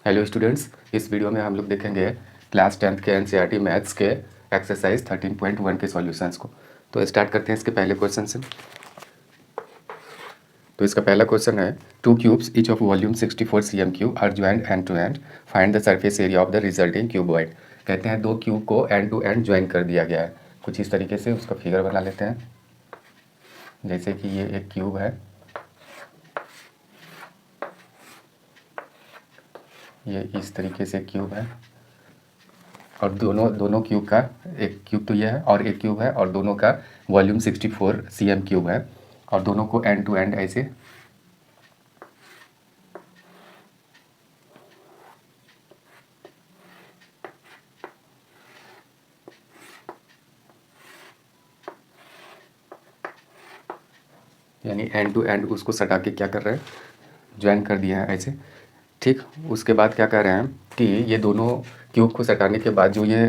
Hello students, इस video में हम लोग देखेंगे क्लास 10th के एनसीईआरटी मैथ्स के एक्सरसाइज 13.1 के सॉल्यूशंस को। तो स्टार्ट करते हैं इसके पहले क्वेश्चन से। तो इसका पहला क्वेश्चन है, two cubes each of volume 64 cm³ are joint end to end, find the surface area of the resulting cuboid. कहते हैं दो क्यूब को एंड टू एंड ज्वाइन कर दिया गया है। कुछ इस तरीके से उसका फिगर बना लेते हैं। जैसे कि ये एक क्यूब है, ये इस तरीके से क्यूब है, और दोनों दोनों क्यूब का, एक क्यूब तो ये है और एक क्यूब है, और दोनों का वॉल्यूम 64 cm³ है, और दोनों को एंड टू एंड ऐसे यानी एंड टू एंड उसको सटा के क्या कर रहे हैं, ज्वाइन कर दिया है ऐसे। ठीक, उसके बाद क्या कह रहे हैं कि ये दोनों क्यूब को सटाने के बाद जो ये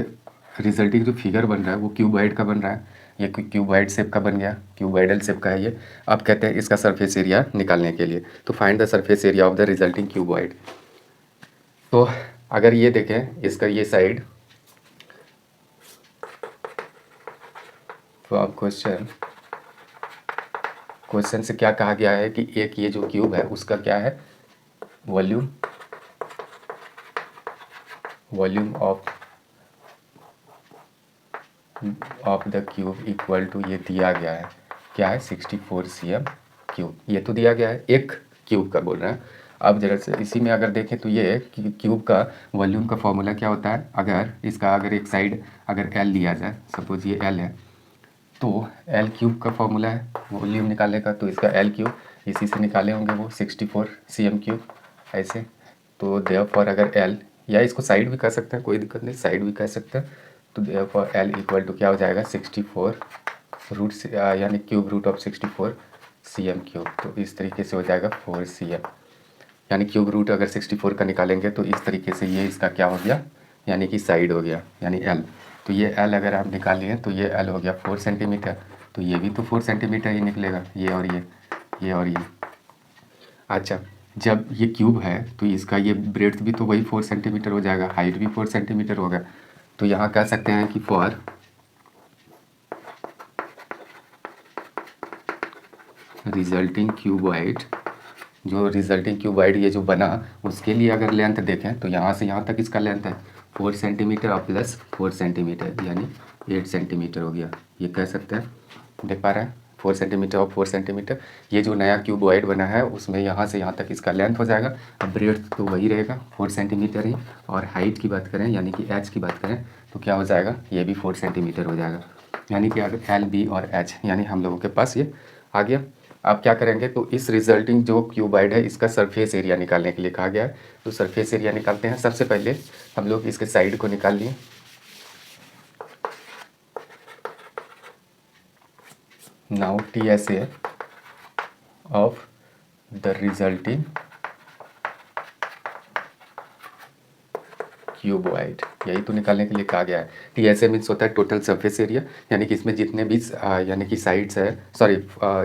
रिजल्टिंग जो फिगर बन रहा है वो क्यूबॉइड का बन रहा है। ये क्यूबॉइड शेप का बन गया, क्यूबॉइडल शेप का है ये। अब कहते हैं इसका सरफेस एरिया निकालने के लिए, तो find the surface area of the resulting cuboid. तो अगर ये देखें इसका ये साइड, तो अब क्वेश्चन से क्या कहा गया है कि एक ये जो क्यूब है उसका क्या है, volume of the cube equal to, ये दिया गया है क्या है, 64 cm³। ये तो दिया गया है, एक क्यूब का बोल रहे हैं। अब जरा से इसी में अगर देखें तो ये क्यूब का वॉल्यूम का फॉर्मूला क्या होता है, अगर एक साइड अगर एल लिया जाए, सपोज ये एल है, तो एल क्यूब का फॉर्मूला है वॉल्यूम निकालने का, तो इसका एल क्यूब इसी से निकाले होंगे वो 64 cm³ ऐसे। तो देयरफॉर अगर एल, या इसको साइड भी कर सकते हैं, कोई दिक्कत नहीं, साइड भी कर सकते हैं। तो देयरफॉर एल इक्वल टू क्या हो जाएगा, 64 रूट यानी क्यूब रूट ऑफ 64 cm³। तो इस तरीके से हो जाएगा 4 cm, यानी क्यूब रूट अगर 64 का निकालेंगे तो इस तरीके से ये इसका क्या हो गया, यानी कि साइड हो गया, यानी एल। तो ये एल अगर आप निकालिए तो ये एल हो गया 4 सेंटीमीटर, तो ये भी तो 4 सेंटीमीटर ही निकलेगा, ये और ये। अच्छा, जब ये क्यूब है तो इसका ये ब्रेड्थ भी तो वही 4 सेंटीमीटर हो जाएगा, हाइट भी 4 सेंटीमीटर होगा। तो यहाँ कह सकते हैं कि फॉर रिजल्टिंग क्यूबॉइड, जो रिजल्टिंग क्यूबॉइड ये जो बना उसके लिए अगर लेंथ देखें तो यहाँ से यहाँ तक इसका लेंथ है 4 सेंटीमीटर और प्लस 4 सेंटीमीटर, यानी 8 सेंटीमीटर हो गया। ये कह सकते हैं, देख पा रहे हैं, 4 सेंटीमीटर और 4 सेंटीमीटर। ये जो नया क्यूबॉइड बना है उसमें यहाँ से यहाँ तक इसका लेंथ हो जाएगा। अब ब्रेड्थ तो वही रहेगा 4 सेंटीमीटर ही, और हाइट की बात करें यानी कि एच की बात करें तो क्या हो जाएगा, ये भी 4 सेंटीमीटर हो जाएगा। यानी कि अगर एल बी और एच यानी हम लोगों के पास ये आ गया। आप क्या करेंगे, तो इस रिजल्टिंग जो क्यूबॉइड है इसका सरफेस एरिया निकालने के लिए कहा गया है। तो सरफेस एरिया निकालते हैं। सबसे पहले हम लोग इसके साइड को निकाल लिए। Now T S A of the resulting cuboid, यही तो निकालने के लिए कहा गया है। टी एस ए मीन्स होता है टोटल सरफेस एरिया, यानी कि इसमें जितने भी यानी कि साइड्स है, सॉरी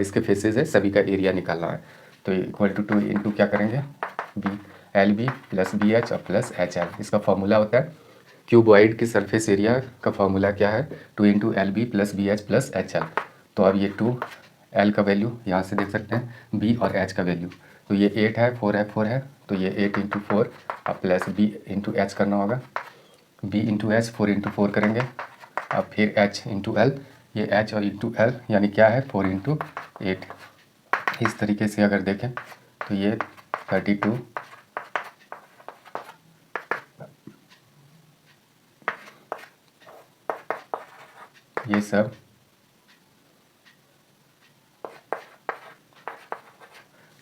इसके फेसेस है, सभी का एरिया निकालना है। तो इक्वल टू 2 इंटू क्या करेंगे, B L B plus B H और प्लस एच एल। इसका फॉर्मूला होता है, क्यूबॉइड के सरफेस एरिया का फॉर्मूला क्या है, 2 into l B plus B h plus H l. तो अब ये 2 एल का वैल्यू यहाँ से देख सकते हैं, बी और एच का वैल्यू, तो ये 8 है, 4 है, तो ये 8 इंटू 4 और प्लस बी इंटू एच करना होगा, बी इंटू एच 4 इंटू 4 करेंगे, अब फिर एच इंटू एल, ये एच और इंटू एल यानी क्या है 4 इंटू 8। इस तरीके से अगर देखें तो ये 32, ये सब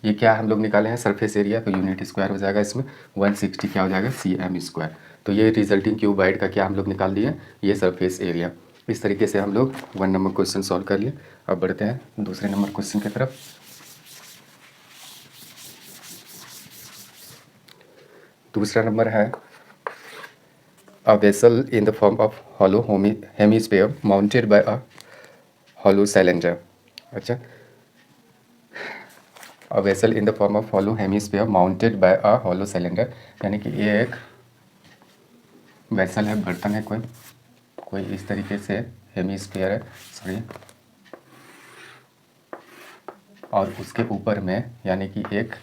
ये क्या हम लोग निकाले हैं सरफेस एरिया, तो यूनिट स्क्वायर हो जाएगा इसमें 160 क्या हो जाएगा, cm²। तो ये रिजल्टिंग क्यूबॉइड का क्या हम लोग निकाल दिए, ये सरफेस एरिया। इस तरीके से हम लोग 1 नंबर क्वेश्चन सॉल्व कर लिए। अब बढ़ते हैं दूसरे नंबर क्वेश्चन की तरफ। दूसरा नंबर है, a vessel in the form of hollow hemisphere mounted by a hollow cylinder. अच्छा, a vessel in the form of hollow hemisphere mounted by a hollow cylinder, यानी कि ये एक वेसल है, बर्तन है कोई कोई इस तरीके से हेमिस्फीयर है, सॉरी, और उसके ऊपर में यानी कि एक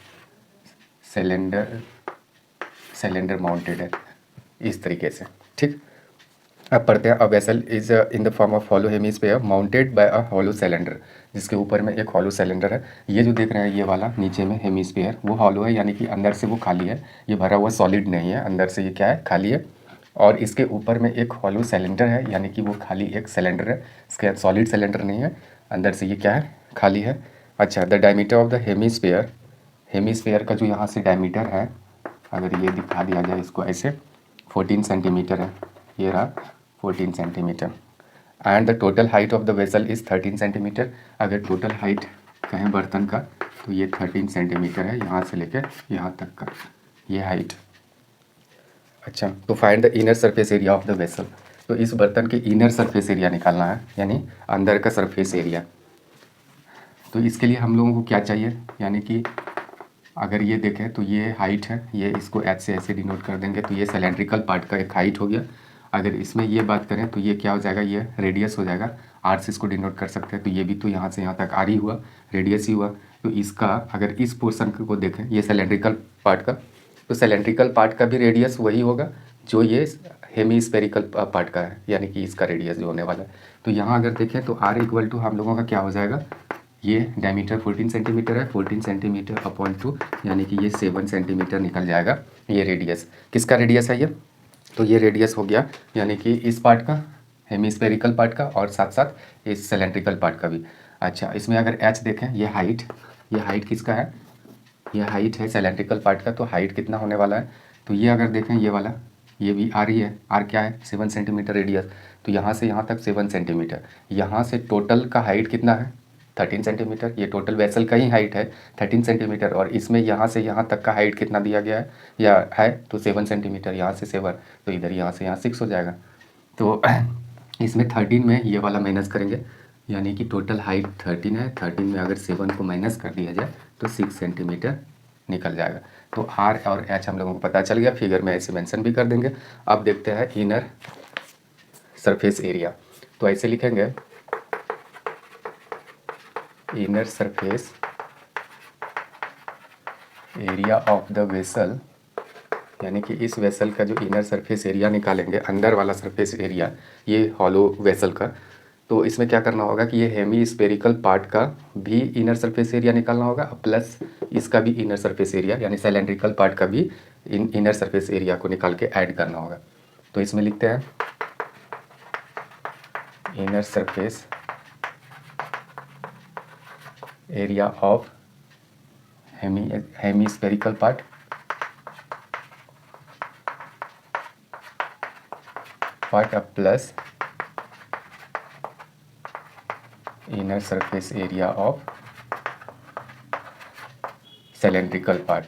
सिलेंडर सिलेंडर माउंटेड है इस तरीके से। ठीक, अब पढ़ते हैं। A vessel is in the form of hollow hemisphere mounted by a hollow cylinder, जिसके ऊपर में एक हॉलो सिलेंडर है। ये जो देख रहे हैं ये वाला नीचे में हेमिस्फीयर, वो हॉलो है, यानी कि अंदर से वो खाली है, ये भरा हुआ सॉलिड नहीं है, अंदर से ये क्या है, खाली है। और इसके ऊपर में एक हॉलो सिलेंडर है, यानी कि वो खाली एक सिलेंडर है, इसके सॉलिड सिलेंडर नहीं है, अंदर से ये क्या है, खाली है। अच्छा, the diameter of the hemisphere, hemisphere का जो यहाँ से डायमीटर है, अगर ये दिखा दिया जाए इसको ऐसे, 14 सेंटीमीटर है, ये रहा 14 centimetre. And the total height of the vessel is 13 centimetre. अगर टोटल हाइट कहें बर्तन का तो ये 13 सेंटीमीटर है, यहाँ से लेकर यहाँ तक का ये हाइट। अच्छा, तो find the inner surface area of the vessel, तो इस बर्तन के इनर सरफेस एरिया निकालना है, यानी अंदर का सरफेस एरिया। तो इसके लिए हम लोगों को क्या चाहिए, यानी कि अगर ये देखें तो ये हाइट है, ये इसको एच से ऐसे डिनोट कर देंगे, तो ये सिलेंड्रिकल पार्ट का एक हाइट हो गया। अगर इसमें ये बात करें तो ये क्या हो जाएगा, ये रेडियस हो जाएगा, आर से इसको डिनोट कर सकते हैं। तो ये भी तो यहाँ से यहाँ तक आर ही हुआ, रेडियस ही हुआ। तो इसका अगर इस पोर्सन को देखें, ये सिलेंड्रिकल पार्ट का, तो सिलेंड्रिकल पार्ट का भी रेडियस वही होगा जो ये हेमीस्फेरिकल पार्ट का है, यानी कि इसका रेडियस जो होने वाला है। तो यहाँ अगर देखें तो आर इक्वल टू हम लोगों का क्या हो जाएगा, ये डायमीटर 14 सेंटीमीटर है, 14 सेंटीमीटर अपॉन 2, यानी कि ये 7 सेंटीमीटर निकल जाएगा। ये रेडियस किसका रेडियस है ये, तो ये रेडियस हो गया, यानी कि इस पार्ट का, हेमिस्फेरिकल पार्ट का, और साथ साथ इस सिलेंड्रिकल पार्ट का भी। अच्छा, इसमें अगर एच देखें, ये हाइट किसका है, ये हाइट है सिलेंड्रिकल पार्ट का, तो हाइट कितना होने वाला है, तो ये अगर देखें ये वाला, ये भी आर ही है, आर क्या है, 7 सेंटीमीटर रेडियस, तो यहाँ से यहाँ तक 7 सेंटीमीटर, यहाँ से टोटल का हाइट कितना है, 13 सेंटीमीटर, ये टोटल वेसल का ही हाइट है 13 सेंटीमीटर, और इसमें यहाँ से यहाँ तक का हाइट कितना दिया गया है, या है तो 7 सेंटीमीटर, यहाँ से 7, तो इधर यहाँ से यहाँ 6 हो जाएगा। तो इसमें 13 में ये वाला माइनस करेंगे, यानी कि टोटल हाइट 13 है, 13 में अगर 7 को माइनस कर दिया जाए तो 6 सेंटीमीटर निकल जाएगा। तो आर और एच हम लोगों को पता चल गया, फिगर में ऐसे मेंशन भी कर देंगे। अब देखते हैं इनर सरफेस एरिया, तो ऐसे लिखेंगे inner surface area of the vessel, यानी कि इस वेसल का जो इनर सरफेस एरिया निकालेंगे, अंदर वाला सरफेस एरिया, ये हॉलो वेसल का, तो इसमें क्या करना होगा कि ये हेमी स्पेरिकल पार्ट का भी इनर सरफेस एरिया निकालना होगा, प्लस इसका भी इनर सरफेस एरिया, यानी सिलेंड्रिकल पार्ट का भी इनर सरफेस एरिया को निकाल के ऐड करना होगा। तो इसमें लिखते हैं inner surface area of hemispherical part plus inner surface area of cylindrical part.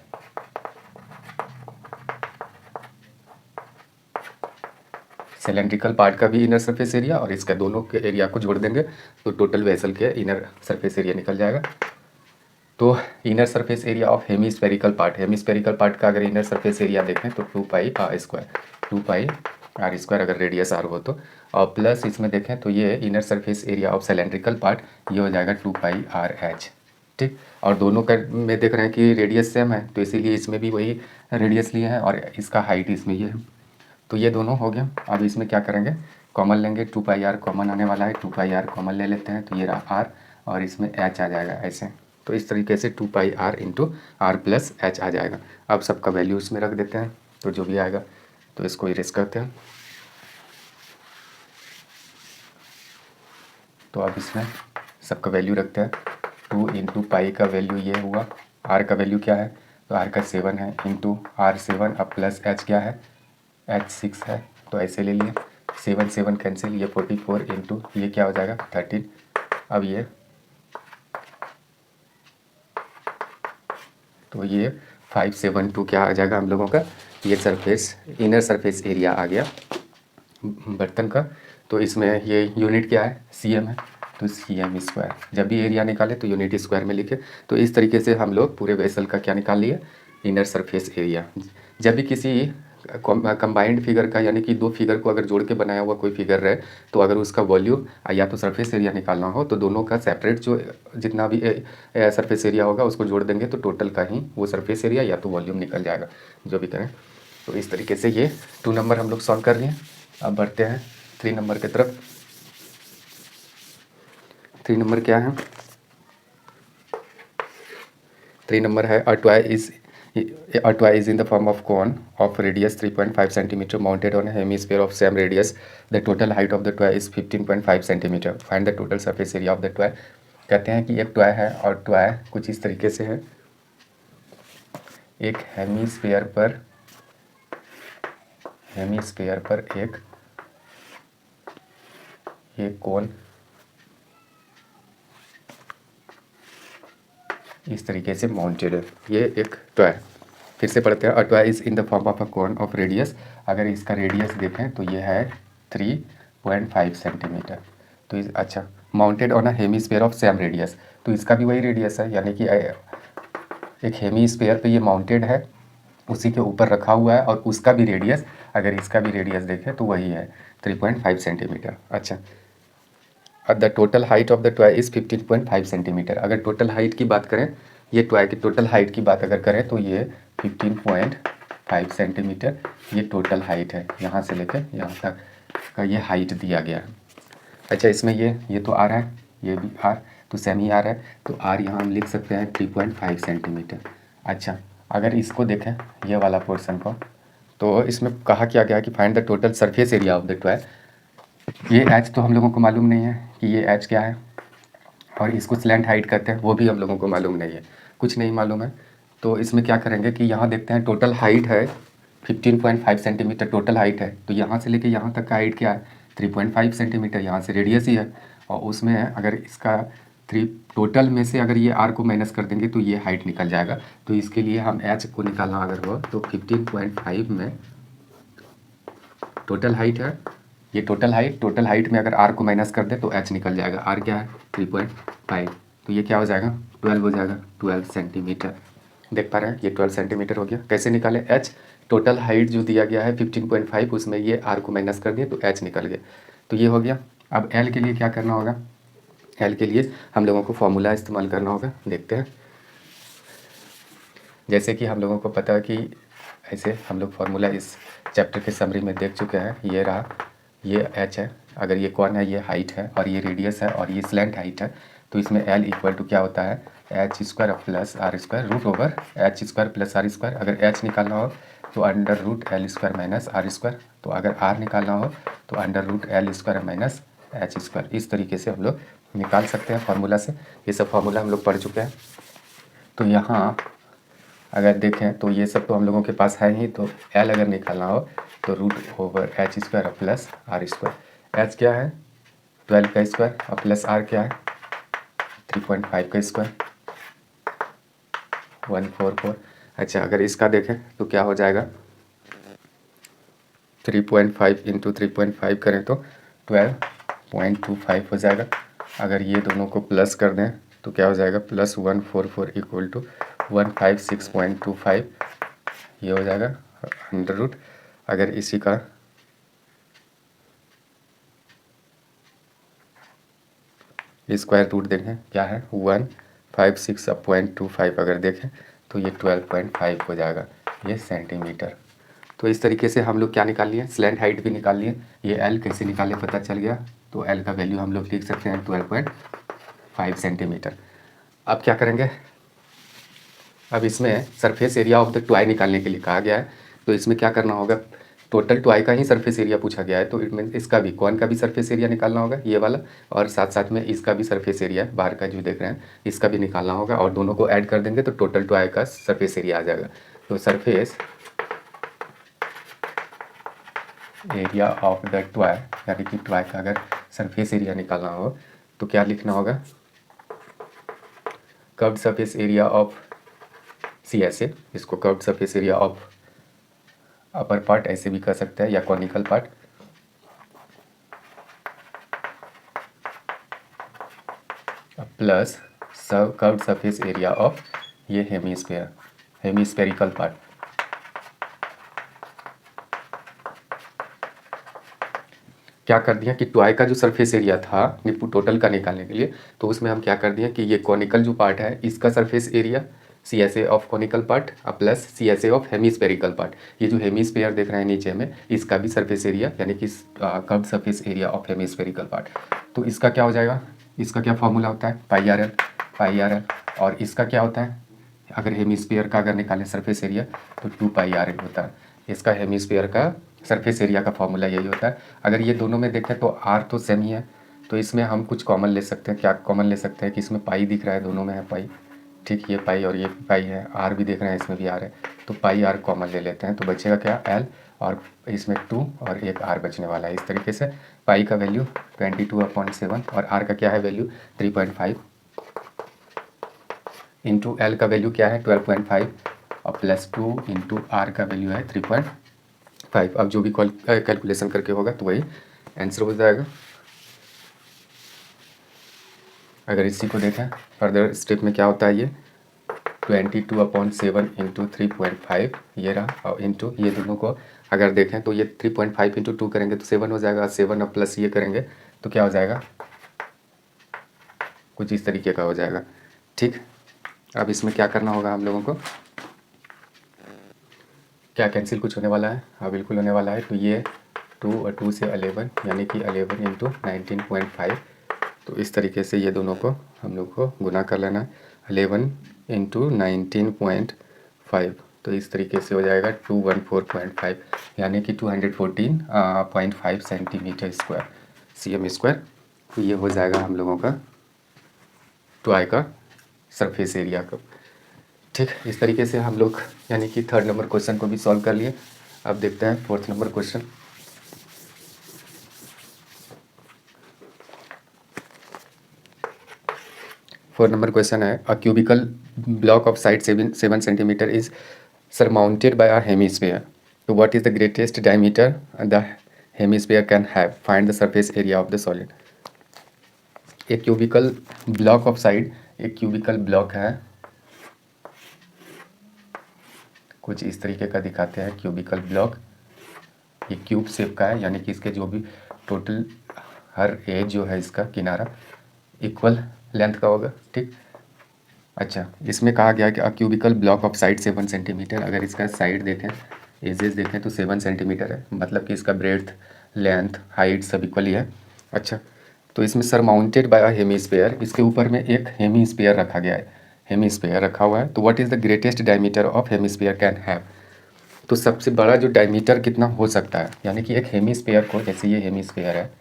Cylindrical part का भी इनर सरफेस एरिया और इसका दोनों के एरिया को जोड़ देंगे तो टोटल वेसल के इनर सरफेस एरिया निकल जाएगा। तो inner surface area of hemispherical part का अगर इनर सरफेस एरिया देखें तो 2 पाई आर स्क्वायर अगर रेडियस आर हो तो, और प्लस इसमें देखें तो ये inner surface area of cylindrical part ये हो जाएगा 2 पाई आर एच। ठीक, और दोनों का में देख रहे हैं कि रेडियस सेम है, तो इसीलिए इसमें भी वही रेडियस लिए हैं और इसका हाइट इसमें ये है, तो ये दोनों हो गया। अब इसमें क्या करेंगे, कॉमन लेंगे, 2 पाई आर कॉमन आने वाला है, 2 पाई आर कॉमन ले लेते हैं, तो ये रहा आर और इसमें एच आ जाएगा ऐसे। तो इस तरीके से 2 pi r into r plus h आ जाएगा। अब सबका वैल्यू इसमें रख देते हैं, तो जो भी आएगा तो इसको इरेज करते हैं। तो अब इसमें सबका वैल्यू रखते हैं, 2 इंटू पाई का वैल्यू ये हुआ, आर का वैल्यू क्या है, तो आर का 7 है, इंटू आर 7, अब प्लस एच क्या है, एच 6 है, तो ऐसे ले लिए, 7 7 कैंसिल, ये 44 इंटू ये क्या हो जाएगा 13। अब ये तो ये 572 क्या आ जाएगा हम लोगों का, ये सरफेस इनर सरफेस एरिया आ गया बर्तन का। तो इसमें ये यूनिट क्या है, सीएम है, तो cm²। जब भी एरिया निकाले तो यूनिट स्क्वायर में लिखे। तो इस तरीके से हम लोग पूरे वेसल का क्या निकाल लिए, इनर सरफेस एरिया। जब भी किसी कंबाइंड फिगर का, यानी कि दो फिगर को अगर जोड़ के बनाया हुआ कोई फिगर रहे, तो अगर उसका वॉल्यूम या तो सरफेस एरिया निकालना हो तो दोनों का सेपरेट जो जितना भी सरफेस एरिया होगा उसको जोड़ देंगे तो टोटल का ही वो सरफेस एरिया या तो वॉल्यूम निकल जाएगा, जो भी करें। तो इस तरीके से ये 2 नंबर हम लोग सॉल्व कर लिए। अब बढ़ते हैं 3 नंबर की तरफ। 3 नंबर क्या है? 3 नंबर है a toy is in the form of cone of radius 3.5 cm mounted on a hemisphere of same radius. The total height of the toy is 15.5 cm. Find the total surface area of the toy. कहते हैं कि एक toy है और toy कुछ इस तरीके से है। एक हेमीस्फेयर पर एक ये कोन इस तरीके से माउंटेड है। ये एक टॉय। फिर से पढ़ते हैं। A toy is in the form of a cone of radius. अगर इसका रेडियस देखें तो ये है 3.5 सेंटीमीटर। तो इस अच्छा mounted on a hemisphere of same radius. तो इसका भी वही रेडियस है, यानी कि एक हेमीस्फेयर पे ये माउंटेड है, उसी के ऊपर रखा हुआ है, और उसका भी रेडियस, अगर इसका भी रेडियस देखें तो वही है 3.5 सेंटीमीटर। अच्छा, the total height of the toy is 15.5 centimetre. अगर टोटल हाइट की बात करें, ये टॉय की टोटल हाइट की बात अगर करें तो ये 15.5 सेंटीमीटर ये टोटल हाइट है। यहाँ से लेकर यहाँ तक का ये हाइट दिया गया है। अच्छा, इसमें ये तो आर है, ये भी आर, तो सेम ही आर है, तो आर यहाँ हम लिख सकते हैं 3.5 सेंटीमीटर। अच्छा, अगर इसको देखें ये वाला पोर्शन को, तो इसमें कहा क्या गया कि find the total surface area of the toy. ये एच तो हम लोगों को मालूम नहीं है कि ये एच क्या है, और इसको स्लैंट हाइट कहते हैं, वो भी हम लोगों को मालूम नहीं है, कुछ नहीं मालूम है। तो इसमें क्या करेंगे कि यहाँ देखते हैं टोटल हाइट है 15.5 सेंटीमीटर टोटल हाइट है, तो यहाँ से लेके यहाँ तक का हाइट क्या है 3.5 सेंटीमीटर, यहाँ से रेडियस ही है, और उसमें अगर इसका 3 टोटल में से अगर ये आर को माइनस कर देंगे तो ये हाइट निकल जाएगा। तो इसके लिए हम एच को निकालना अगर हो तो 15.5 में टोटल हाइट है, ये टोटल हाइट में अगर आर को माइनस कर दे तो एच निकल जाएगा। आर क्या है 3.5, तो ये क्या हो जाएगा 12 हो जाएगा, 12 सेंटीमीटर। देख पा रहे हैं, ये 12 सेंटीमीटर हो गया। कैसे निकाले एच? टोटल हाइट जो दिया गया है 15.5, उसमें ये आर को माइनस कर दिए तो एच निकल गया, तो ये हो गया। अब एल के लिए क्या करना होगा? एल के लिए हम लोगों को फॉर्मूला इस्तेमाल करना होगा, देखते हैं। जैसे कि हम लोगों को पता है कि ऐसे हम लोग फार्मूला इस चैप्टर के समरी में देख चुके हैं। ये रहा, ये एच है, अगर ये कौन है, ये हाइट है, और ये रेडियस है, और ये स्लैंट हाइट है, तो इसमें एल इक्वल टू क्या होता है h square plus are square root over h square plus are square. अगर एच निकालना हो तो under root l square minus r square, तो अगर आर निकालना हो तो under root l square minus h square. इस तरीके से हम लोग निकाल सकते हैं फार्मूला से। ये सब फार्मूला हम लोग पढ़ चुके हैं। तो यहाँ अगर देखें तो ये सब तो हम लोगों के पास है ही, तो एल अगर निकालना हो तो root over h square plus are square. H क्या है 12 का स्क्वायर, और प्लस आर क्या है 3.5 का स्क्वायर 144। अच्छा, अगर इसका देखें तो क्या हो जाएगा 3.5 इंटू 3.5 करें तो 12.25 हो जाएगा। अगर ये दोनों को प्लस कर दें तो क्या हो जाएगा प्लस 144 इक्वल टू 156.25, ये हो जाएगा अंडर रूट। अगर इसी का स्क्वायर रूट देखें क्या है 156.25, अगर देखें तो ये 12.5 हो जाएगा, ये सेंटीमीटर। तो इस तरीके से हम लोग क्या निकाल लिए, स्लैंट हाइट भी निकाल लिए। ये एल कैसे निकाले पता चल गया, तो एल का वैल्यू हम लोग लिख सकते हैं 12.5 सेंटीमीटर। अब क्या करेंगे, अब इसमें surface area of the toy निकालने के लिए कहा गया है, तो इसमें क्या करना होगा, टोटल टॉय का ही सरफेस एरिया पूछा गया है, तो इट मीन इसका भी कौन का भी सरफेस एरिया निकालना होगा ये वाला, और साथ साथ में इसका भी सरफेस एरिया बाहर का जो देख रहे हैं इसका भी निकालना होगा, और दोनों को ऐड कर देंगे तो टोटल टॉय का सरफेस एरिया आ जाएगा। तो surface area of the toy, यानी कि टॉय का अगर सरफेस एरिया निकालना हो तो क्या लिखना होगा, कर्व्ड सरफेस एरिया ऑफ सी, ऐसे इसको curved surface area of upper part ऐसे भी कर सकते हैं, या conical part. Plus curved surface area of ये हेमीस्फेरिकल पार्ट। क्या कर दिया कि टॉय का जो सरफेस एरिया था टोटल का निकालने के लिए, तो उसमें हम क्या कर दिए कि ये कॉनिकल जो पार्ट है इसका surface area CSA of conical part plus CSA of hemispherical part, ये जो हेमीस्फेयर देख रहे हैं नीचे में इसका भी सरफेस एरिया यानी कि curved surface area of hemispherical part. तो इसका क्या हो जाएगा, इसका क्या फॉर्मूला होता है पाई आर एल, और इसका क्या होता है अगर हेमीस्फेयर का अगर निकालें सरफेस एरिया तो 2πr होता है। इसका हेमीस्फेयर का सरफेस एरिया का फॉर्मूला यही होता है। अगर ये दोनों में देखें तो r तो सेम ही है, तो इसमें हम कुछ कॉमन ले सकते हैं। क्या कॉमन ले सकते हैं कि इसमें पाई दिख रहा है, दोनों में है पाई, ठीक, ये पाई और ये पाई है, r भी देख रहे हैं इसमें भी r है, तो πr कॉमन ले लेते हैं तो बचेगा क्या l, और इसमें 2 और एक r बचने वाला है। इस तरीके से पाई का वैल्यू 22/7 और r का क्या है वैल्यू 3.5 इंटू एल का वैल्यू क्या है 12.5 और प्लस 2 इंटू आर का वैल्यू है 3.5। अब जो भी कैलकुलेशन करके होगा तो वही आंसर हो जाएगा। अगर इसी को देखें फर्दर स्टेप में क्या होता है, ये 22/7 इंटू 3.5 ये रहा, और इंटू ये दोनों को अगर देखें तो ये 3.5 इंटू 2 करेंगे तो 7 हो जाएगा, 7 अब प्लस ये करेंगे तो क्या हो जाएगा, कुछ इस तरीके का हो जाएगा। ठीक, अब इसमें क्या करना होगा हम लोगों को, क्या कैंसिल कुछ होने वाला है, हाँ बिल्कुल होने वाला है। तो ये 2 और 2 से 11 यानी कि 11 इंटू 19.5, तो इस तरीके से ये दोनों को हम लोग को गुना कर लेना है 11 इंटू 19.5, तो इस तरीके से हो जाएगा 214.5 यानी कि 214.5 सेंटीमीटर स्क्वायर cm²। तो ये हो जाएगा हम लोगों का टॉय का सरफेस एरिया का। ठीक, इस तरीके से हम लोग यानी कि 3rd नंबर क्वेश्चन को भी सॉल्व कर लिए। अब देखते हैं 4th number question. Fourth number question है a cubical block of side 7 centimetre is surmounted by a hemisphere. So what is the greatest diameter the hemisphere can have? Find the surface area of the solid. एक cubicle block of side, एक cubical block है, कुछ इस तरीके का दिखाते हैं cubical block, ये क्यूब शेप का है यानी कि इसके जो भी टोटल हर एज जो है इसका किनारा इक्वल लेंथ का होगा। ठीक, अच्छा, इसमें कहा गया कि a cubical block of side 7 centimetre, अगर इसका साइड देखें एजेस देखें तो 7 सेंटीमीटर है, मतलब कि इसका ब्रेड्थ लेंथ हाइट सब इक्वली है। अच्छा, तो इसमें सरमाउंटेड बाय अ हेमीस्फेयर, इसके ऊपर में एक हेमीस्फेयर रखा गया है, हेमीस्फेयर रखा हुआ है। तो what is the greatest diameter of hemisphere can have, तो सबसे बड़ा जो डायमीटर कितना हो सकता है, यानी कि एक हेमीस्फेयर को, जैसे ये हेमीस्फेयर है,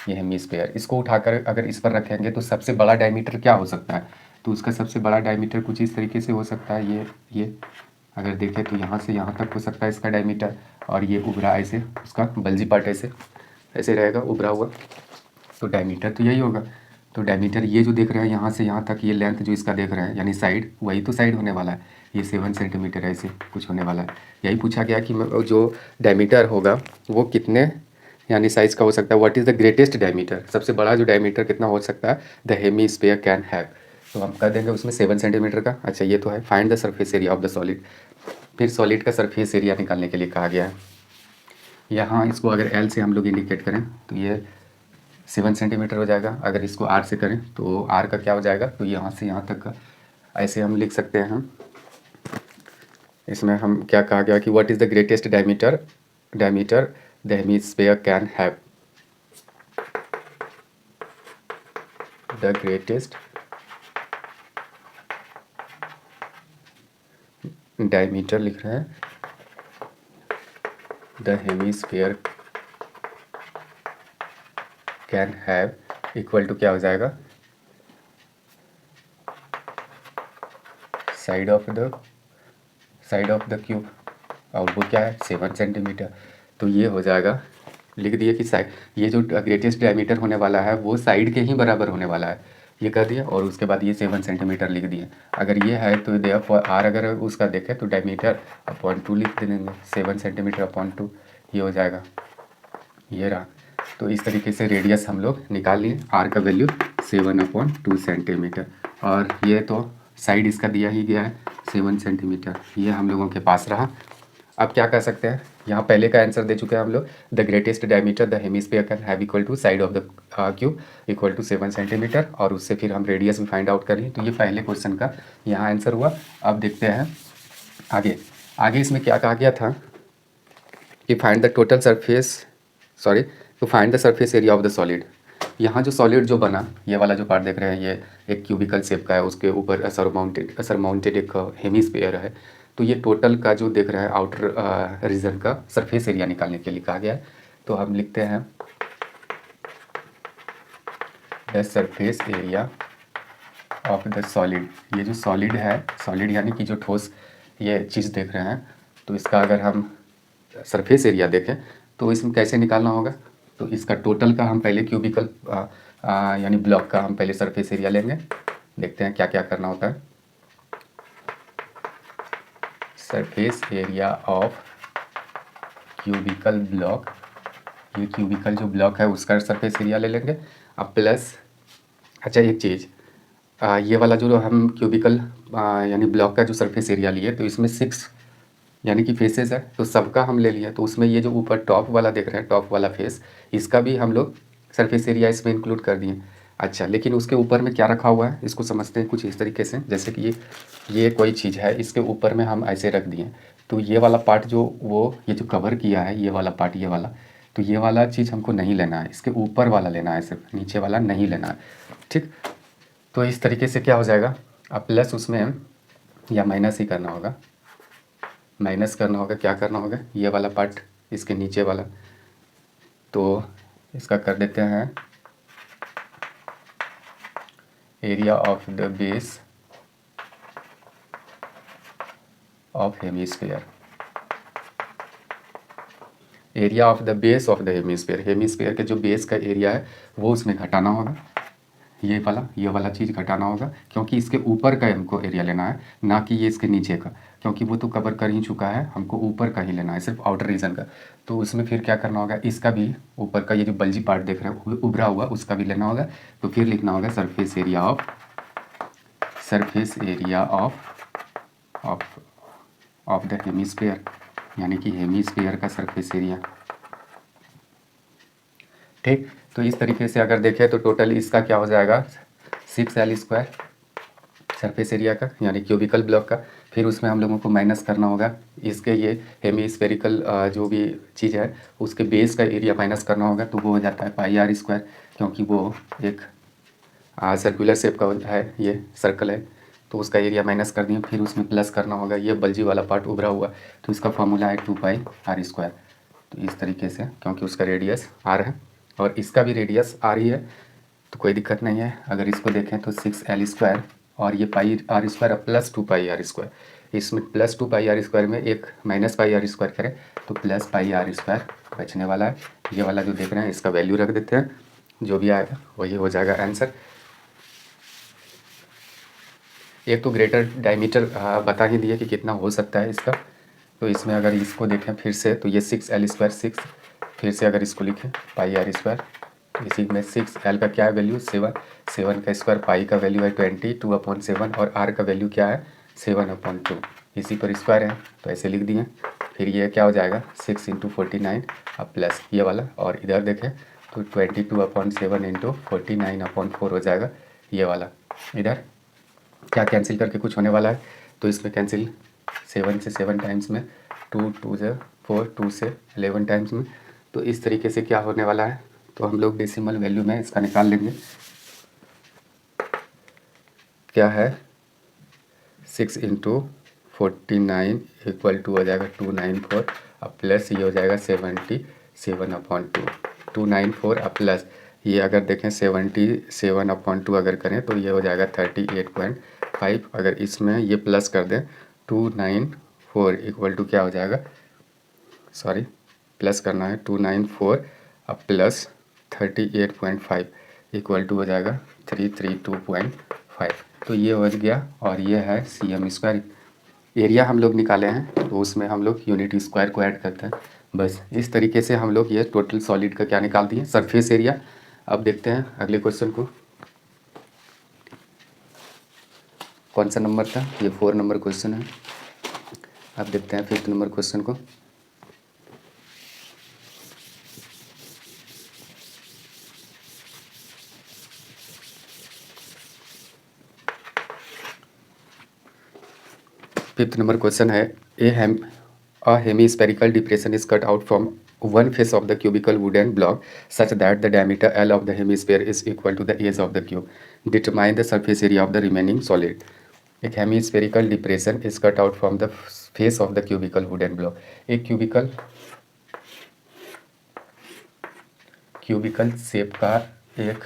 ये हेमीस्फेयर, इसको उठाकर अगर इस पर रखेंगे तो सबसे बड़ा डायमीटर क्या हो सकता है, तो उसका सबसे बड़ा डायमीटर कुछ इस तरीके से हो सकता है, ये अगर देखें तो यहाँ से यहाँ तक हो सकता है इसका डायमीटर, और ये उभरा ऐसे, उसका बल्जी पार्ट ऐसे ऐसे रहेगा उभरा हुआ, तो डायमीटर तो यही होगा। तो डायमीटर ये जो देख रहे हैं यहाँ से यहाँ तक, ये लेंथ जो इसका देख रहे हैं यानी साइड, वही तो साइड होने वाला है, ये 7 सेंटीमीटर ऐसे कुछ होने वाला है। यही पूछा गया कि जो डायमीटर होगा वो कितने यानी साइज़ का हो सकता है। What is the greatest diameter, सबसे बड़ा जो डायमीटर कितना हो सकता है द हेमीस्फेयर कैन हैव, तो हम कर देंगे उसमें 7 सेंटीमीटर का। अच्छा, ये तो है find the surface area of the solid, फिर सॉलिड का सरफेस एरिया निकालने के लिए कहा गया है। यहाँ इसको अगर एल से हम लोग इंडिकेट करें तो ये 7 सेंटीमीटर हो जाएगा, अगर इसको आर से करें तो आर का क्या हो जाएगा, तो यहाँ से यहाँ तक का ऐसे हम लिख सकते हैं। हम इसमें हम क्या कहा गया कि what is the greatest diameter the hemisphere can have, the greatest diameter लिख रहे हैं the hemisphere can have equal to क्या हो जाएगा, साइड ऑफ द क्यूब, और वो क्या है 7 सेंटीमीटर। तो ये हो जाएगा, लिख दिए कि साइड, ये जो ग्रेटेस्ट डायमीटर होने वाला है वो साइड के ही बराबर होने वाला है, ये कर दिया, और उसके बाद ये 7 सेंटीमीटर लिख दिए। अगर ये है तो देयरफॉर आर अगर उसका देखें तो डायमीटर अपॉन 2 लिख देंगे, 7 सेंटीमीटर अपॉन 2, ये हो जाएगा, ये रहा। तो इस तरीके से रेडियस हम लोग निकाल लिए, आर का वैल्यू 7/2 सेंटीमीटर, और ये तो साइड इसका दिया ही गया है 7 सेंटीमीटर, ये हम लोगों के पास रहा। अब क्या कर सकते हैं, यहाँ पहले का आंसर दे चुके हैं हम लोग, the greatest diameter the hemisphere can have equal to side of the cube equal to 7 centimetre, और उससे फिर हम रेडियस भी फाइंड आउट कर लिए। तो ये पहले क्वेश्चन का यहाँ आंसर हुआ। अब देखते हैं आगे। आगे इसमें क्या कहा गया था कि find the total surface, sorry, to find the surface area of the solid. यहाँ जो सॉलिड जो बना, ये वाला जो पार्ट देख रहे हैं, ये एक क्यूबिकल शेप का है, उसके ऊपर सरमाउंटेड एक हेमिस्फीयर है। तो ये टोटल का जो देख रहे हैं आउटर रीजन का सरफेस एरिया निकालने के लिए कहा गया है। तो हम लिखते हैं the surface area of the solid. ये जो सॉलिड है, सॉलिड यानी कि जो ठोस ये चीज़ देख रहे हैं, तो इसका अगर हम सरफेस एरिया देखें तो इसमें कैसे निकालना होगा। तो इसका टोटल का हम पहले क्यूबिकल यानी ब्लॉक का हम पहले सरफेस एरिया लेंगे। देखते हैं क्या क्या करना होता है। Surface area of cubical block, ये क्यूबिकल जो ब्लॉक है उसका सरफेस एरिया ले लेंगे। अब प्लस, अच्छा एक चीज़, ये वाला जो हम क्यूबिकल यानी ब्लॉक का जो सरफेस एरिया लिए, तो इसमें 6 यानी कि फेसेस है, तो सबका हम ले लिए। तो उसमें ये जो ऊपर टॉप वाला देख रहे हैं, टॉप वाला फेस, इसका भी हम लोग सरफेस एरिया इसमें इंक्लूड कर दिए। अच्छा, लेकिन उसके ऊपर में क्या रखा हुआ है, इसको समझते हैं कुछ इस तरीके से। जैसे कि ये कोई चीज़ है, इसके ऊपर में हम ऐसे रख दिए, तो ये वाला पार्ट जो ये जो कवर किया है, ये वाला पार्ट, ये वाला, तो ये वाला चीज़ हमको नहीं लेना है, इसके ऊपर वाला लेना है, सिर्फ नीचे वाला नहीं लेना है। ठीक, तो इस तरीके से क्या हो जाएगा। अब प्लस उसमें या माइनस ही करना होगा, माइनस करना होगा, क्या करना होगा, ये वाला पार्ट इसके नीचे वाला, तो इसका कर देते हैं area of the base of hemisphere. Area of the base of the hemisphere, hemisphere के जो बेस का एरिया है वो उसमें घटाना होगा, ये वाला चीज़ घटाना होगा, क्योंकि इसके ऊपर का हमको एरिया लेना है, ना कि ये इसके नीचे का, क्योंकि वो तो कवर कर ही चुका है, हमको ऊपर का ही लेना है, सिर्फ आउटर रीजन का। तो उसमें फिर क्या करना होगा, इसका भी ऊपर का ये जो बल्जी पार्ट देख रहे हैं उभरा हुआ, उसका भी लेना होगा। तो फिर लिखना होगा surface area of the hemisphere, यानी कि हेमिस्फीयर का सरफेस एरिया। ठीक, तो इस तरीके से अगर देखें तो टोटल इसका क्या हो जाएगा, 6L² सरफेस एरिया का, यानी क्यूबिकल ब्लॉक का। फिर उसमें हम लोगों को माइनस करना होगा इसके ये हेमिस्फेरिकल जो भी चीज़ है उसके बेस का एरिया माइनस करना होगा, तो वो हो जाता है πr², क्योंकि वो एक सर्कुलर शेप का है, ये सर्कल है, तो उसका एरिया माइनस कर दिए। फिर उसमें प्लस करना होगा ये बल्जी वाला पार्ट उभरा हुआ, तो इसका फॉर्मूला है 2πr²। तो इस तरीके से, क्योंकि उसका रेडियस r है और इसका भी रेडियस r ही है, तो कोई दिक्कत नहीं है। अगर इसको देखें तो 6L² और ये πr² प्लस 2πr², इसमें प्लस 2πr² में एक माइनस πr² करें तो प्लस πr² बचने वाला है। ये वाला जो देख रहे हैं इसका वैल्यू रख देते हैं, जो भी आएगा वही हो जाएगा आंसर। एक तो ग्रेटर डायमीटर बता ही दिए कि कितना हो सकता है इसका, तो इसमें अगर इसको देखें फिर से तो ये 6L² 6, फिर से अगर इसको लिखें πr², इसी में 6L का क्या है वैल्यू 7, 7 का स्क्वायर, पाई का वैल्यू है 20, 2/7, और r का वैल्यू क्या है 7/2, इसी पर स्क्वायर है तो ऐसे लिख दिए। फिर ये क्या हो जाएगा 6 × 49, अब प्लस ये वाला, और इधर देखें तो 22/7 × 49/4 हो जाएगा ये वाला। इधर क्या कैंसिल करके कुछ होने वाला है, तो इसमें कैंसिल 7 से 7 टाइम्स में, 2 2 से 4, 2 से 11 टाइम्स में। तो इस तरीके से क्या होने वाला है, तो हम लोग डेसिमल वैल्यू में इसका निकाल लेंगे। क्या है 6 × 49 = हो जाएगा 294, अब प्लस ये हो जाएगा 77/2, 294, अब प्लस ये अगर देखें 77/2 अगर करें तो ये हो जाएगा 38.5। अगर इसमें ये प्लस कर दें 294 = क्या हो जाएगा, सॉरी प्लस करना है 294, अब प्लस 38.5 = हो जाएगा 332.5। तो ये हो गया, और ये है cm²। एरिया हम लोग निकाले हैं तो उसमें हम लोग यूनिट स्क्वायर को ऐड करते हैं। बस इस तरीके से हम लोग ये टोटल सॉलिड का क्या निकाल दिए, सरफेस एरिया। अब देखते हैं अगले क्वेश्चन को। कौन सा नंबर था? ये 4 नंबर क्वेश्चन है। अब देखते हैं 5th नंबर क्वेश्चन को। फिफ्थ नंबर क्वेश्चन है a hemispherical depression is cut out from one face of the cubical wooden block such that the diameter L of the hemisphere is equal to the age of the cube. Determine the surface area of the remaining solid. एक hemispherical depression is cut out from the face of the cubical wooden block. एक cubical shape का एक